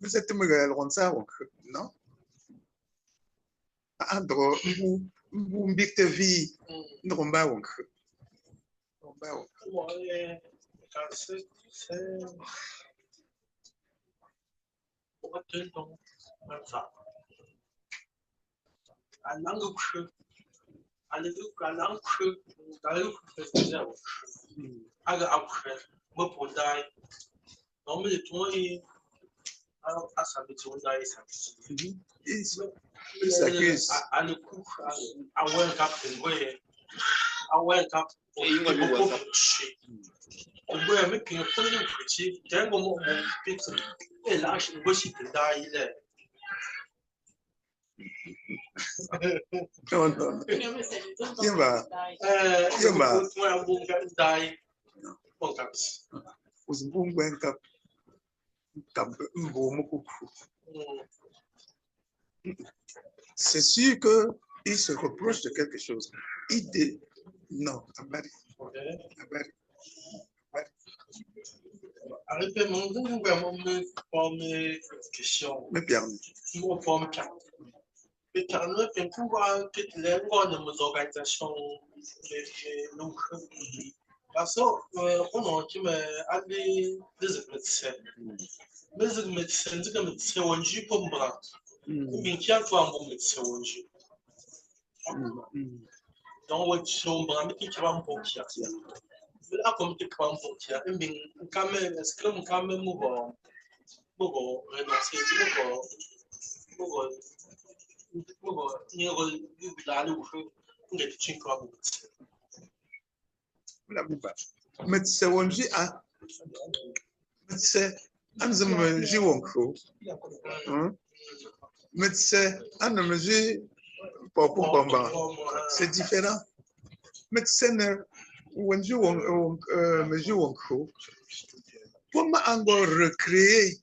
Speaker 1: Vous êtes me ça, non? Andro, vous m'bique vie, non, pas on creux.
Speaker 5: À l'angle à l'angle aga après moi pour d'ail non mais toi à ça me tourne d'ail ça à le coup à ouais cap ouais à ouais cap on voit avec une première petite d'un moment et là je vois si d'ail là
Speaker 1: Non. C'est sûr qu'il se reproche de quelque chose. Non,
Speaker 5: arrêtez mon gouvernement pour mes questions.
Speaker 1: Mais bien.
Speaker 5: Moi, pour me calmer. Mais car nous, on voit que les nos organisations, parce qu'on a qui me des médecins. Mais les médecins, c'est comme médecins on joue pour me bras. Mais qui a toi un bon médecin on joue. Donc on joue on bras, mais qui va me porter. Mais là comme tu vas me porter, mais quand même, est-ce que quand même nous bon renoncer, bon
Speaker 1: médecin on joue à médecin on joue on creux. Médecin on joue c'est différent. Médecin on joue on creux. Pour moi encore recréer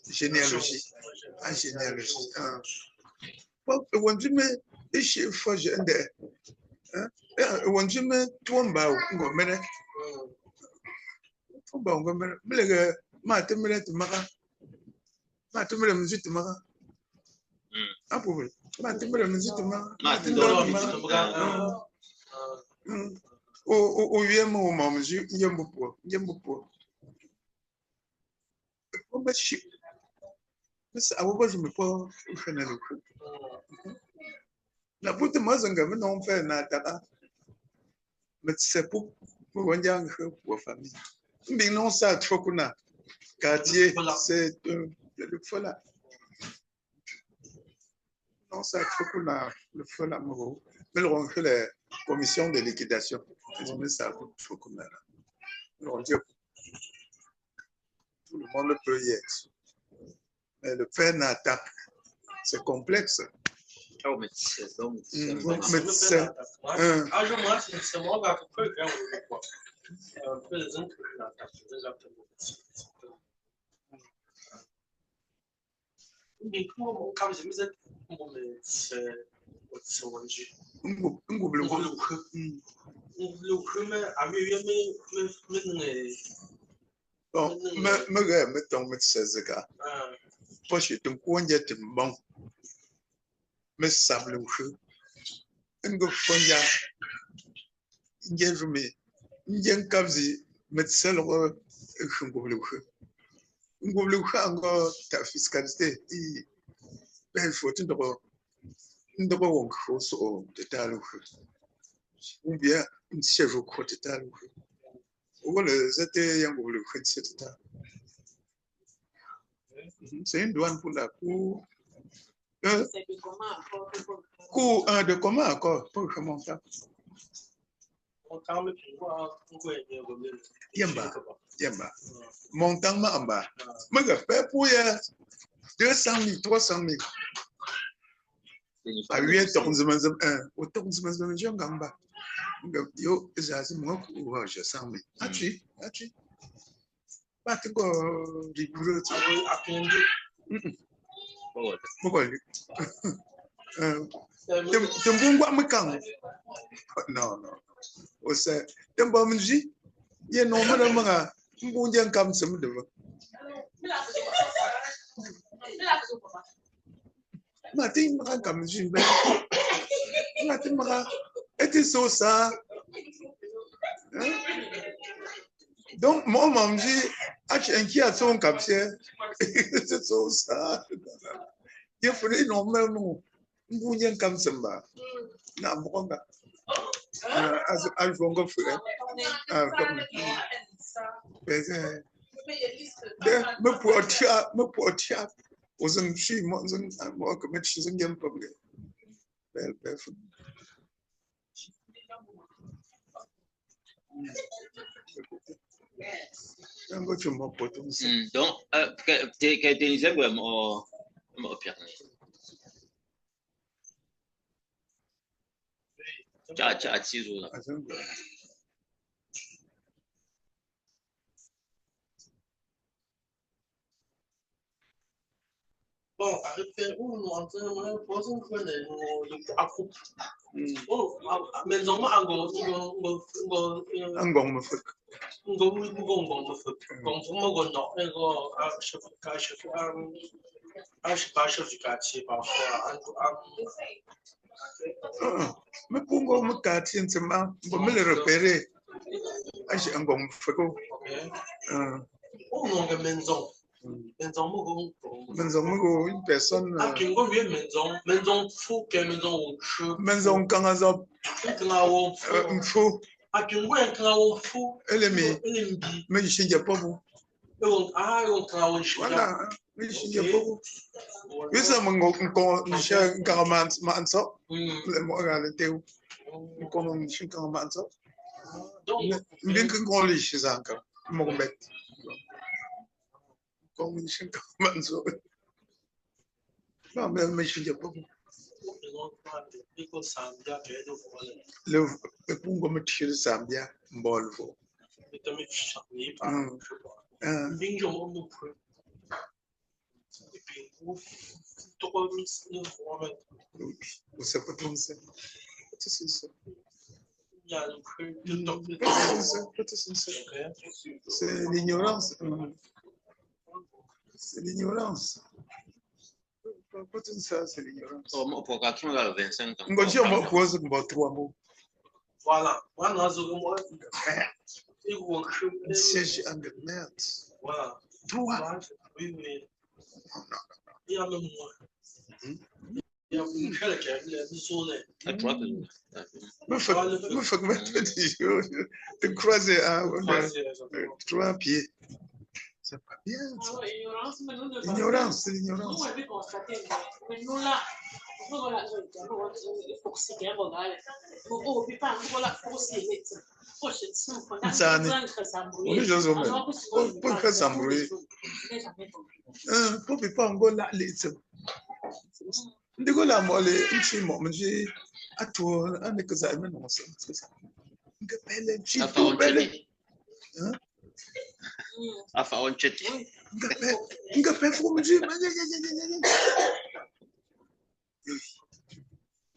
Speaker 1: généalogie. On dit mais il faut je on dit mais toi mbao ngomene mbao ngomene mlega matemele tumaka matemele mzito maka apo matemele mzito maka o yemo mamji yembo Mais ça, je me pas faire le coup. La boute, moi, je ne non faire nada. Mais c'est pour un young pour famille. Mais non, ça, trop qu'on a. Quartier, c'est le feu là. Non, ça, trop qu'on a le feu là, moi. Mais on fait la commission de liquidation. Mais ça, trop qu'on a là. On dit, tout le monde peut y être. Mais le faire une attaque, c'est complexe.
Speaker 2: Ah, mais c'est donc.
Speaker 1: C'est
Speaker 5: moi, c'est moi qui peux faire un peu les mais comment quand je me disais, c'est 원주.
Speaker 1: Mais ça me fait un peu fonya. N'gérume, n'génkabzi, médecin le ngobluche ango ta fiscalité i ben faut ndo won ko so de talu ou bien une chef au côté talu ou le c'était yang ngobluche c'est ta c'est une douane pour la cour de comment encore pour comment ça Yamba. Montant mamba. Mais que fait pour 200 000, 300 000. À 8 ans, autant de maisons de Gamba. Yo, j'ai moi pour je 100 000. As-tu? Pas que rigoureux. Pourquoi? Tu non. Au sein, tu me dis, il y a non, madame, mbunjan kam sem de matin mara kam jimbe matin mara était ça donc moi m'a dit un qui a son captier c'est ça il faut normalement mbunjan kam semba na mbonga as bongo frère me potia aux enchis moi que mettre chez un game problème
Speaker 2: donc que disais vraiment Pierre Tcha Tizo là.
Speaker 5: Bon, après, nous entraînons pour une fois nous accoupe. Oh, mais non, chef du quartier parfois.
Speaker 1: Mais pour moi, mon quartier, c'est ma, pour me le repérer. J'ai un bon feu.
Speaker 5: Oh non, maison.
Speaker 1: Maison, une personne.
Speaker 5: Ah, puis on veut maison fou, quelle maison fou.
Speaker 1: Maison quand on a un fou.
Speaker 5: Ah, puis on veut un fou.
Speaker 1: Elle est mais je ne sais pas vous.
Speaker 5: Ah, on travaille.
Speaker 1: Voilà, mais je ne sais pas vous. Oui, ça m'a dit un caramel manso. Le mot réalité où on a un caramel manso. Bien que on lit chez un cas, mon bête. Comme un caramel manso. Non, mais je ne sais pas vous. Le pungo me tire Zambia, Bolvo. Você pode dizer, c'est l'ignorance. C'est l'ignorance. Ça, c'est l'ignorance.
Speaker 2: Pour quelqu'un qui a 25 ans.
Speaker 1: On pose 3 mots.
Speaker 5: Voilà.
Speaker 1: C'est de merde.
Speaker 5: Voilà.
Speaker 1: 3.
Speaker 5: Oui, mais il y a le moins. Il y a une chose qui a mis sur les.
Speaker 1: Il faut que tu croises à 3 pieds. C'est pas bien. L'ignorance, c'est l'ignorance.
Speaker 3: Nous, on avait constaté, mais nous là, nous voilà,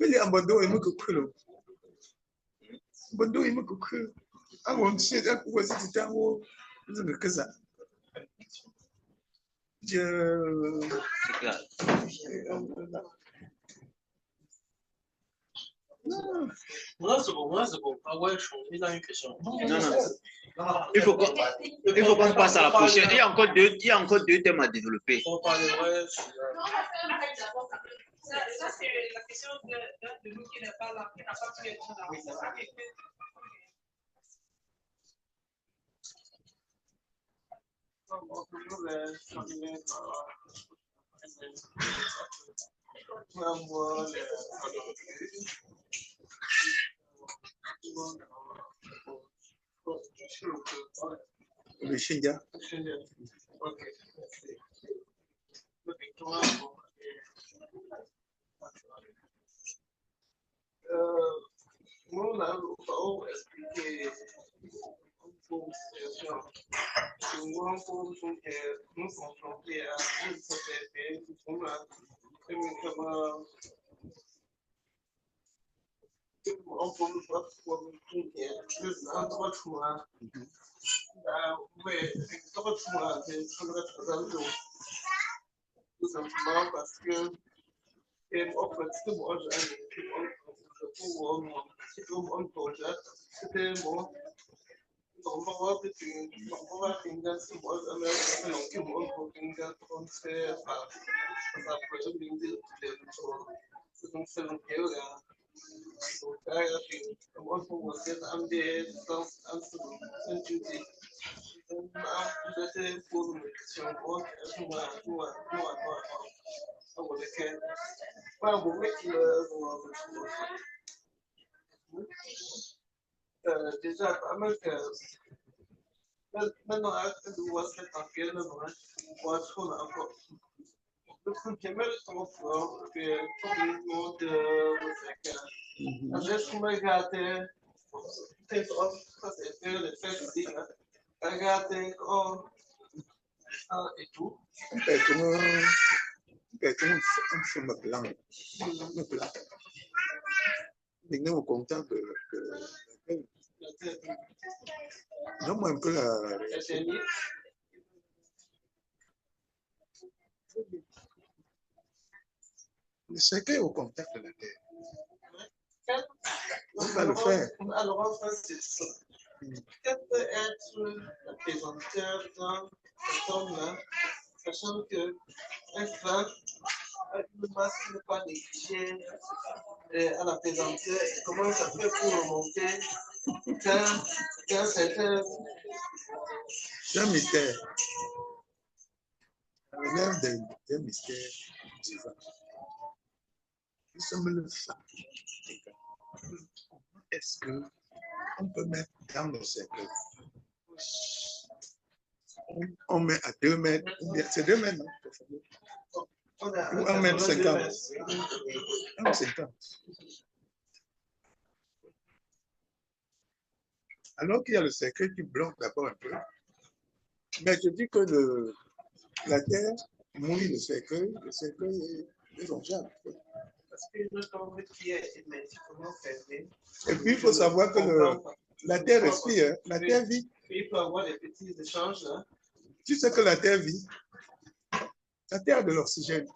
Speaker 1: Ele abandou e nunca creu. Abandou e nunca creu. Ah, on sait que vous êtes dans vous ne que ça.
Speaker 5: Moi, c'est bon. Ah ouais, je suis dans une question.
Speaker 2: Non. Il faut qu'on passe à la prochaine. Il y a encore deux thèmes à développer.
Speaker 5: On parlerait
Speaker 4: Ça, c'est la question de nous qui n'est pas là, qui n'a pas pu répondre à ça.
Speaker 1: Le Shinja.
Speaker 5: Ok. Nous, là, nous allons expliquer une situation. Souvent, pour nous confronter à une société qui on peut nous voir comme un droit choix. Oui, un droit choix, c'est tout simplement parce que en fait, c'est moi, un projet, c'était moi. On va voir que on va finir ce mois, on va finir transfert par ça peut venir donc c'est le cas là. Donc là, on va commencer à amener dans un sentier. J'étais pour une question, moi. On va faire. Pas vous mettre déjà, pas mal que maintenant, je vois cette affaire là, on va se rendre encore. Le truc qui est mal, c'est qu'on voit que tout le monde je suis regardé, peut-être ça c'est le fait aussi, regardez et tout.
Speaker 1: On fait me plan. Mais nous, on content que donne-moi un peu la. Le secret au contact de la terre. On va le faire.
Speaker 5: Alors, enfin, c'est ça. Quel peut être le présentateur dans cet homme-là, sachant que un frère, le masque n'est pas négligé à la présenteur, comment ça fait pour remonter quand c'est
Speaker 1: un mystère. Relève d'un mystère divin. Nous sommes le facteur. Est-ce qu'on peut mettre dans nos cercles? On met à 2 mètres, ou bien c'est 2 mètres, non? Ou 1 mètre 50. 1 mètre 50. Alors qu'il y a le cercle qui bloque d'abord un peu. Mais je dis que la terre mouille le cercueil est rongeable.
Speaker 5: Parce que notre ombre qui est hermétiquement fermée.
Speaker 1: Et puis il faut savoir que la terre respire, la terre vit.
Speaker 5: Il peut y avoir des petits échanges là.
Speaker 1: Tu sais que la terre vit. La terre a de l'oxygène,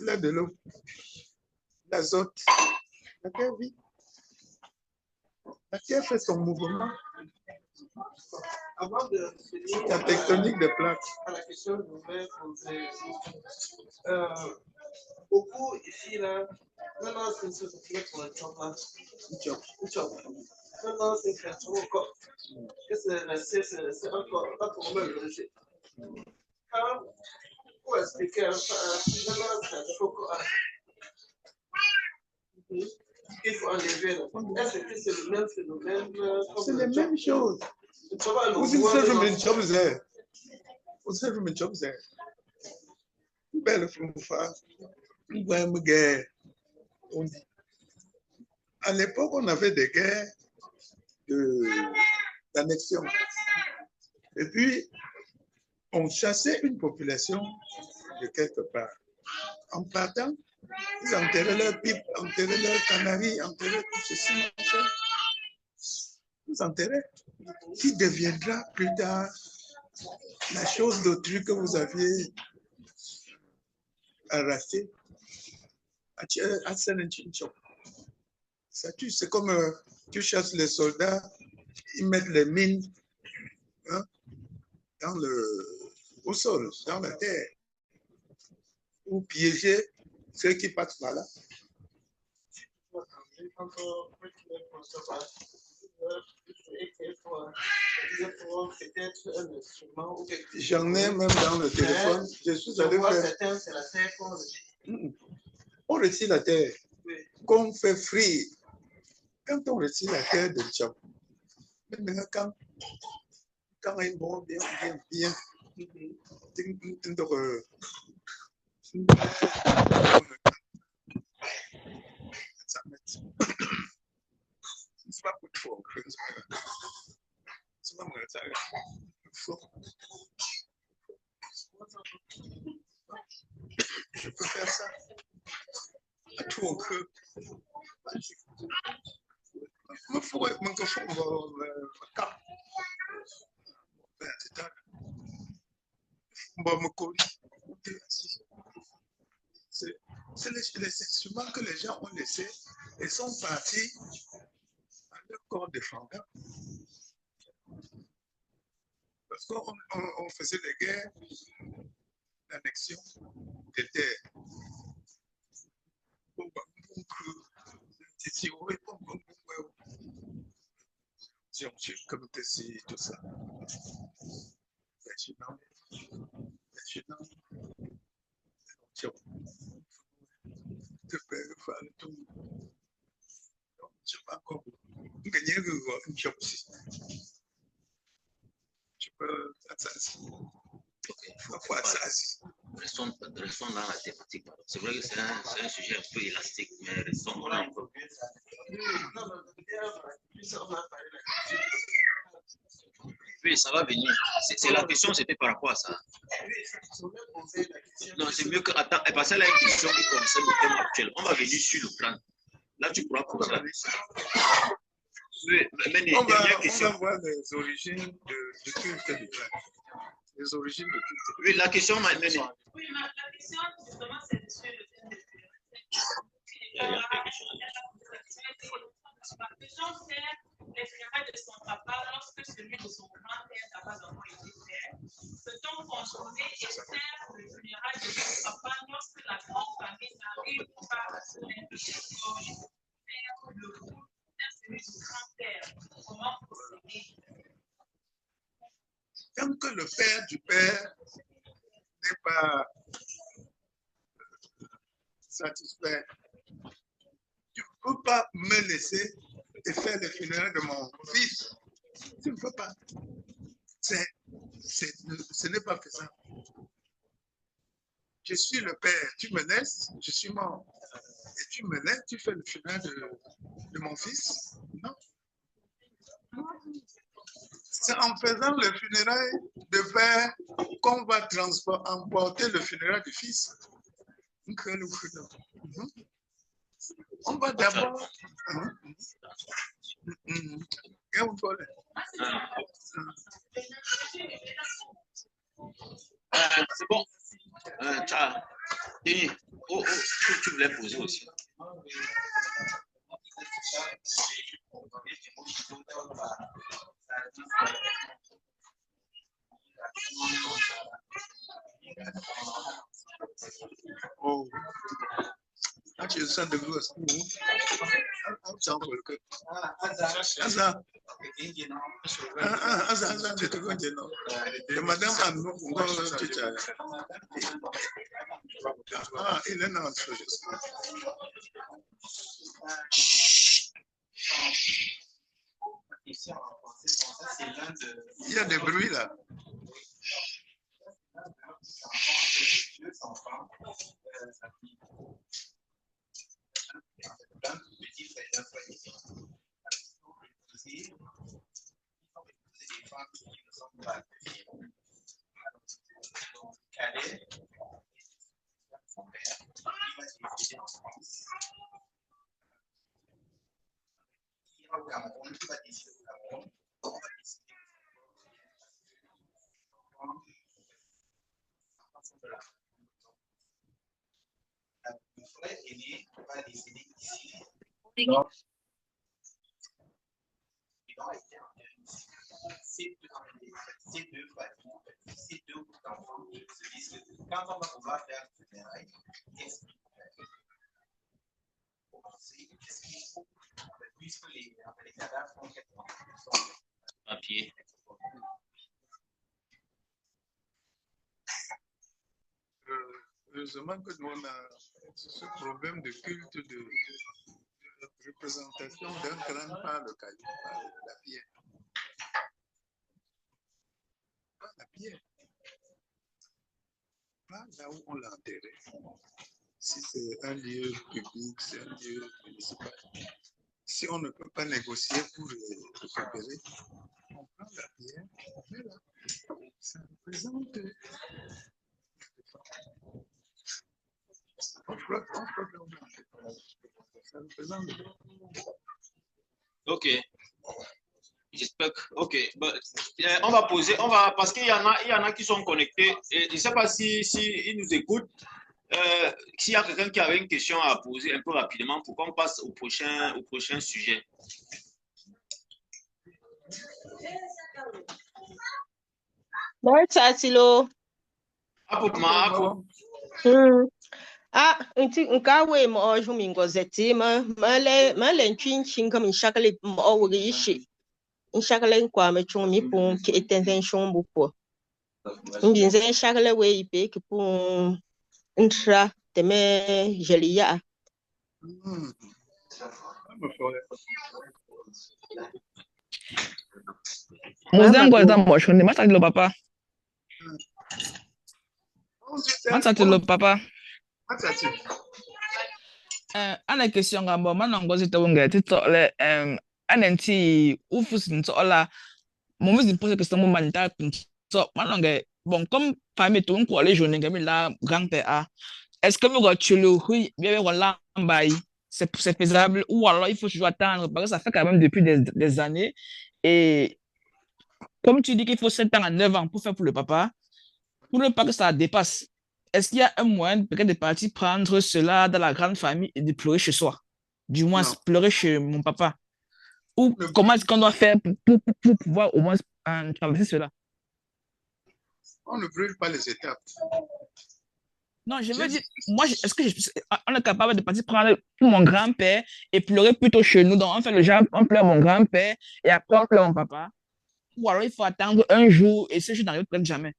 Speaker 1: elle a de l'eau, l'azote. La terre vit. La terre fait son mouvement.
Speaker 5: Avant de finir
Speaker 1: La tectonique des plaques.
Speaker 5: à la question que vous m'avez posée, beaucoup ici, là, maintenant, c'est une société pour le job, là. Maintenant, c'est une question encore. Que c'est encore même le rejet. Quand vous expliquez un peu, il faut enlever. Est-ce que c'est le même phénomène?
Speaker 1: C'est les mêmes choses. Vous savez, belle fronfa, guerre. On dit. À l'époque, on avait des guerres d'annexion. Et puis, on chassait une population de quelque part. En partant, ils enterraient leurs pipes, enterraient leurs canaris, enterraient tout ceci. Ils enterraient. Qui deviendra plus tard la chose d'autrui que vous aviez arrachée à Sénéchinchon. Ça tue, c'est comme tu chasses les soldats, ils mettent les mines au sol, dans la terre, ou piéger ceux qui passent par là. J'en ai même dans le téléphone. Je suis allé faire. On retire la terre. Qu'on fait frire. Quand on retire la terre de Tchab, quand il bon bien. C'est pas pour toi. C'est pas moi, ça. Je peux faire ça. À tout au creux. Il faut être mon cochon. C'est les instruments que les gens ont laissés et sont partis à leur corps défendant. Parce qu'on faisait des guerres d'annexion des terres. Comme Tessie, tout ça. Tu peux
Speaker 2: Restons dans la thématique. C'est vrai que c'est un sujet un peu élastique, mais restons dans un peu. Oui, ça va venir. C'est la question, c'était par rapport à ça. Non, c'est mieux que. Attends, parce qu'elle a une question qui concerne le thème actuel. On va venir sur le plan. Là, tu pourras poser la question. Oui, mais
Speaker 1: on va voir les origines de culte du plan. Les origines de culte.
Speaker 2: Oui, la question m'a mené.
Speaker 3: Oui, la question, justement, c'est sur le thème de la question, c'est les funérailles de son papa lorsque celui de son grand-père n'a pas encore été fait. Peut-on consommer et faire le funérailles de son papa lorsque la grande famille n'arrive pas à se mettre faire le coup faire celui du grand-père? Comment procéder?
Speaker 1: Tant que le père du père n'est pas satisfait, tu ne peux pas me laisser et faire les funérailles de mon fils. Tu ne peux pas. Ce n'est pas faisable. Je suis le père, tu me laisses, je suis mort. Et tu me laisses, tu fais le funérailles de mon fils? Non. C'est en faisant le funérailles de père qu'on va emporter le funérailles du fils. On va d'abord.
Speaker 2: C'est bon. Ciao. Denis, tu voulais poser aussi.
Speaker 1: Oh. Tu es de grosse. Madame il est dans ce il y a des bruits là.
Speaker 7: Quand on va pouvoir faire le funérailles, qu'est-ce qu'il faut faire? Qu'est-ce qu'il faut? Puisque les cadavres sont
Speaker 2: papier.
Speaker 1: Heureusement que nous on a ce problème de culte de représentation d'un crâne par le calife, par la pierre. Pas la pierre. Pas là où on l'a enterré. Si c'est un lieu public, c'est un lieu municipal. Si on ne peut pas négocier pour récupérer, on prend la pierre, on met là. Ça représente. Ça représente.
Speaker 2: Ok. J'espère que. Ok. Bon, on va poser. Parce qu'il y en a qui sont connectés. Et je ne sais pas si ils nous écoutent. S'il y a quelqu'un qui avait une question à poser un peu rapidement pour qu'on passe au prochain sujet.
Speaker 8: Silo. Nka we mo jumi ngozeti male nchin kam shakale mo wuri shi shakale kwa me chung mi pun ki intention bu po mbinze shakale we ipe ki pun ntra teme jelia
Speaker 9: Mozango za moshoni masaki lo papa. Masaki lo papa. Ana question ngabo manongozi tawunga titole anenti ufusin tola momuzi pose question mo manita so manonga bon comme famille tout ko les journée ngami la grand-père a est-ce que me gotchulu oui bien wala mbai c'est faisable ou alors il faut toujours attendre parce que ça fait quand même depuis des années et comme tu dis qu'il faut 7 ans à 9 ans pour faire pour le papa pour ne pas que ça dépasse. Est-ce qu'il y a un moyen peut-être de partir prendre cela dans la grande famille et de pleurer chez soi? Du moins, pleurer chez mon papa. Ou comment est-ce qu'on doit faire pour pouvoir au moins traverser cela?
Speaker 1: On ne brûle pas les étapes.
Speaker 9: Non, je veux dire, moi, est-ce qu'on est capable de partir prendre pour mon grand-père et pleurer plutôt chez nous? Donc, on fait le genre, on pleure mon grand-père et après on pleure mon papa. Ou alors il faut attendre un jour et ce jour n'arrive presque jamais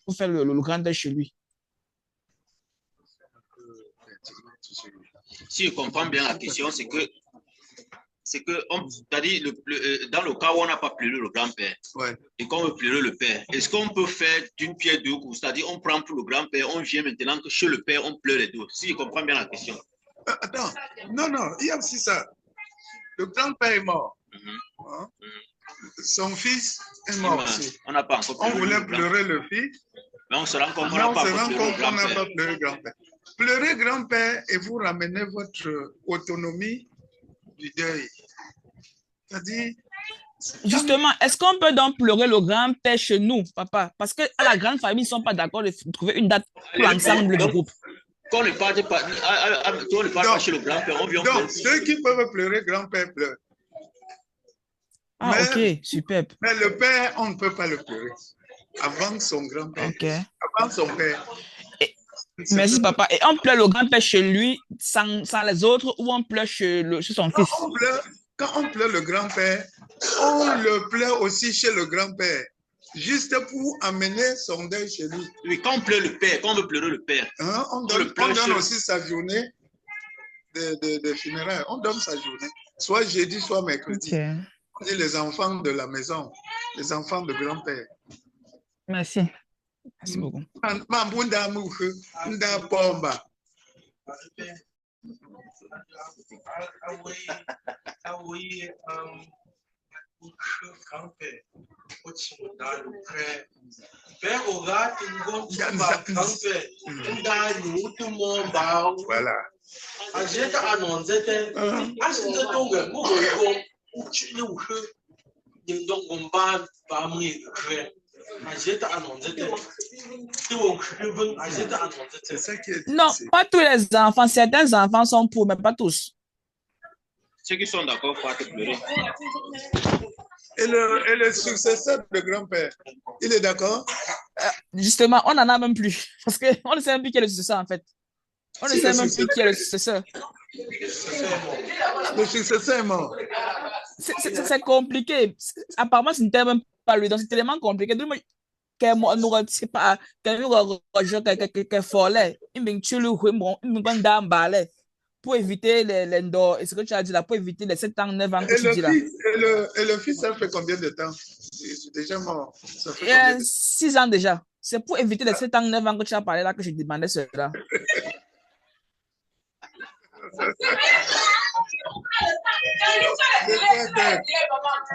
Speaker 9: pour faire le grand deuil chez lui.
Speaker 2: Si je comprends bien la question, c'est que c'est-à-dire dans le cas où on n'a pas pleuré le grand-père et qu'on veut pleurer le père, est-ce qu'on peut faire d'une pierre deux coups? C'est-à-dire on prend pour le grand-père, on vient maintenant que chez le père, on pleure les deux. Si je comprends bien la question.
Speaker 1: Attends, non, il y a aussi ça. Le grand-père est mort. Son fils est mort aussi.
Speaker 2: On n'a pas encore
Speaker 1: pleuré. On voulait pleurer le fils.
Speaker 2: Mais on se rend compte qu'on n'a pas
Speaker 1: pleuré le grand-père. Pleurez grand-père et vous ramenez votre autonomie du deuil. C'est-à-dire...
Speaker 9: Justement, est-ce qu'on peut donc pleurer le grand-père chez nous, papa? Parce que à la grande famille, ils ne sont pas d'accord de trouver une date pour l'ensemble du groupe.
Speaker 2: Quand on ne parle pas chez le grand-père, on vient.
Speaker 1: Donc, ceux qui peuvent pleurer grand-père pleurent.
Speaker 9: Ah, ok, superbe.
Speaker 1: Mais le père, on ne peut pas le pleurer. Avant son grand-père.
Speaker 9: Ok.
Speaker 1: Avant son père.
Speaker 9: Merci, papa. Et on pleure le grand-père chez lui sans les autres ou on pleure chez son fils?
Speaker 1: Quand on pleure le grand-père, on le pleure aussi chez le grand-père. Juste pour amener son deuil chez lui.
Speaker 2: Oui, quand on pleure le père, quand on veut pleurer le père.
Speaker 1: Hein, on donne aussi sa journée de funérailles. On donne sa journée. Soit jeudi, soit mercredi.
Speaker 9: Okay.
Speaker 1: On dit les enfants de la maison, les enfants de grand-père.
Speaker 9: Merci. Merci beaucoup.
Speaker 1: Voilà.
Speaker 9: Non, pas tous les enfants. Certains enfants sont pour, mais pas tous.
Speaker 2: Ceux qui sont d'accord pour te pleurer.
Speaker 1: Et le successeur de grand-père, il est d'accord?
Speaker 9: Justement, on n'en a même plus. Parce qu'on ne sait même plus qui est le successeur, en fait. On ne sait même plus qui est le successeur.
Speaker 1: Le successeur est mort.
Speaker 9: C'est compliqué. Apparemment, ce n'était même pas lui. Donc, c'est tellement compliqué. C'est pas pour éviter et ce que tu as dit là, pour éviter les 7 ans, 9 ans que tu dis là.
Speaker 1: Et le fils, ça fait combien de temps? C'est déjà mort. Ça fait
Speaker 9: 6 ans déjà. C'est pour éviter les 7 ans, 9 ans que tu as parlé là que je demandais cela.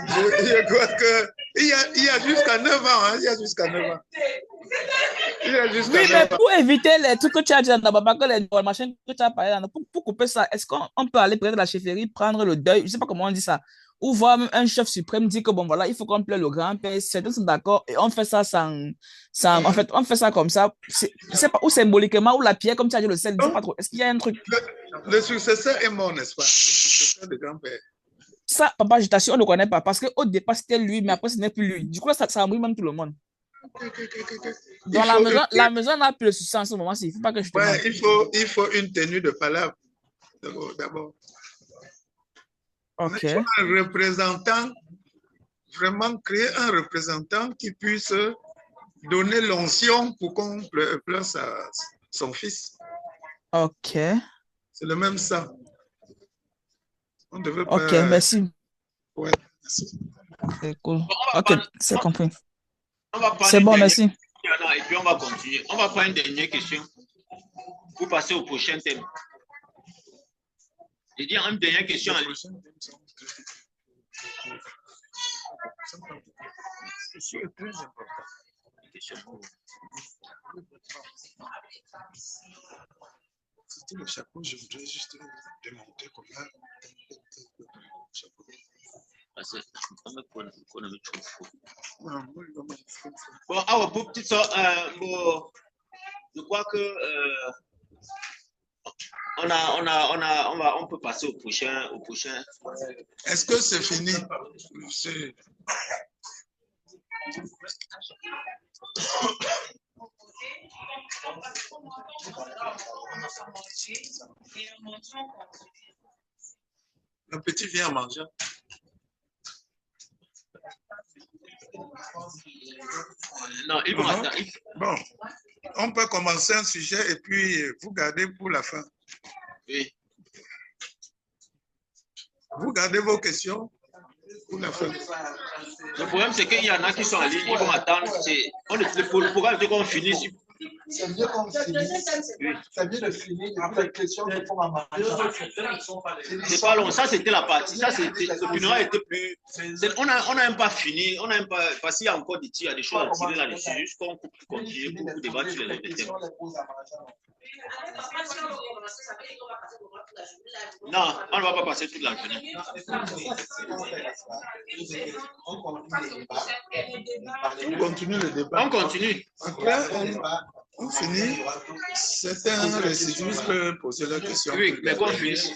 Speaker 1: Je crois que il y a jusqu'à 9 ans. Hein, il y a jusqu'à 9 ans.
Speaker 9: Oui, mais pour éviter les trucs que tu as dit dans Baba, que les machins que tu as parlé là, pour couper ça, est-ce qu'on peut aller près de la chefferie, prendre le deuil, je ne sais pas comment on dit ça, ou voir un chef suprême dire que bon voilà, il faut qu'on pleure le grand-père, certains sont d'accord, et on fait ça en fait, on fait ça comme ça, je ne sais pas, ou symboliquement, ou la pierre, comme tu as dit le sel, je ne sais pas trop, est-ce qu'il y a un truc?
Speaker 1: Le successeur est mort, n'est-ce pas? Le successeur de grand-père.
Speaker 9: Ça, papa, je t'assure, on ne le connaît pas, parce qu'au départ, c'était lui, mais après, ce n'est plus lui. Du coup, ça embrouille même tout le monde. Dans la maison n'a plus le succès en ce moment-ci. Il ne faut pas que je te demande.
Speaker 1: Il faut une tenue de palabre. D'abord.
Speaker 9: Ok.
Speaker 1: Il faut un représentant, vraiment créer un représentant qui puisse donner l'onction pour qu'on pleure son fils.
Speaker 9: Ok.
Speaker 1: C'est le même ça. On devait pas...
Speaker 9: Ok, merci.
Speaker 1: Ouais, merci.
Speaker 9: C'est cool. Ok, c'est compris. C'est bon, merci.
Speaker 2: Et puis on va continuer. On va prendre une dernière question pour passer au prochain thème. Je dis une dernière question à lui.
Speaker 1: C'est très important. C'était le chapeau, je voudrais juste démonter comment.
Speaker 2: Bon, alors pour petite soeur, bon, je crois que on peut passer au prochain.
Speaker 1: Est-ce que c'est fini? Le petit vient manger.
Speaker 2: Non, il va attendre.
Speaker 1: Bon, on peut commencer un sujet et puis vous gardez pour la fin.
Speaker 2: Oui.
Speaker 1: Vous gardez vos questions pour la fin.
Speaker 2: Le problème, c'est qu'il y en a qui sont en ligne, ils vont attendre. Le programme, c'est qu'on finisse.
Speaker 5: C'est mieux qu'on finisse. C'est mieux de finir après la question de pour
Speaker 2: c'est pas long. Ça, c'était la partie. Ça, c'était. Le funérail était plus. On n'a même pas fini. On n'a même pas. Parce qu'il y a encore des tirs, des choses à tirer là-dessus. Juste qu'on continue pour débattre sur les thèmes. Non, on ne va pas passer toute la journée.
Speaker 1: On continue le débat.
Speaker 2: On continue.
Speaker 1: Après, on finit. Certains récidivistes peuvent poser la question.
Speaker 2: Oui, mais qu'on finisse.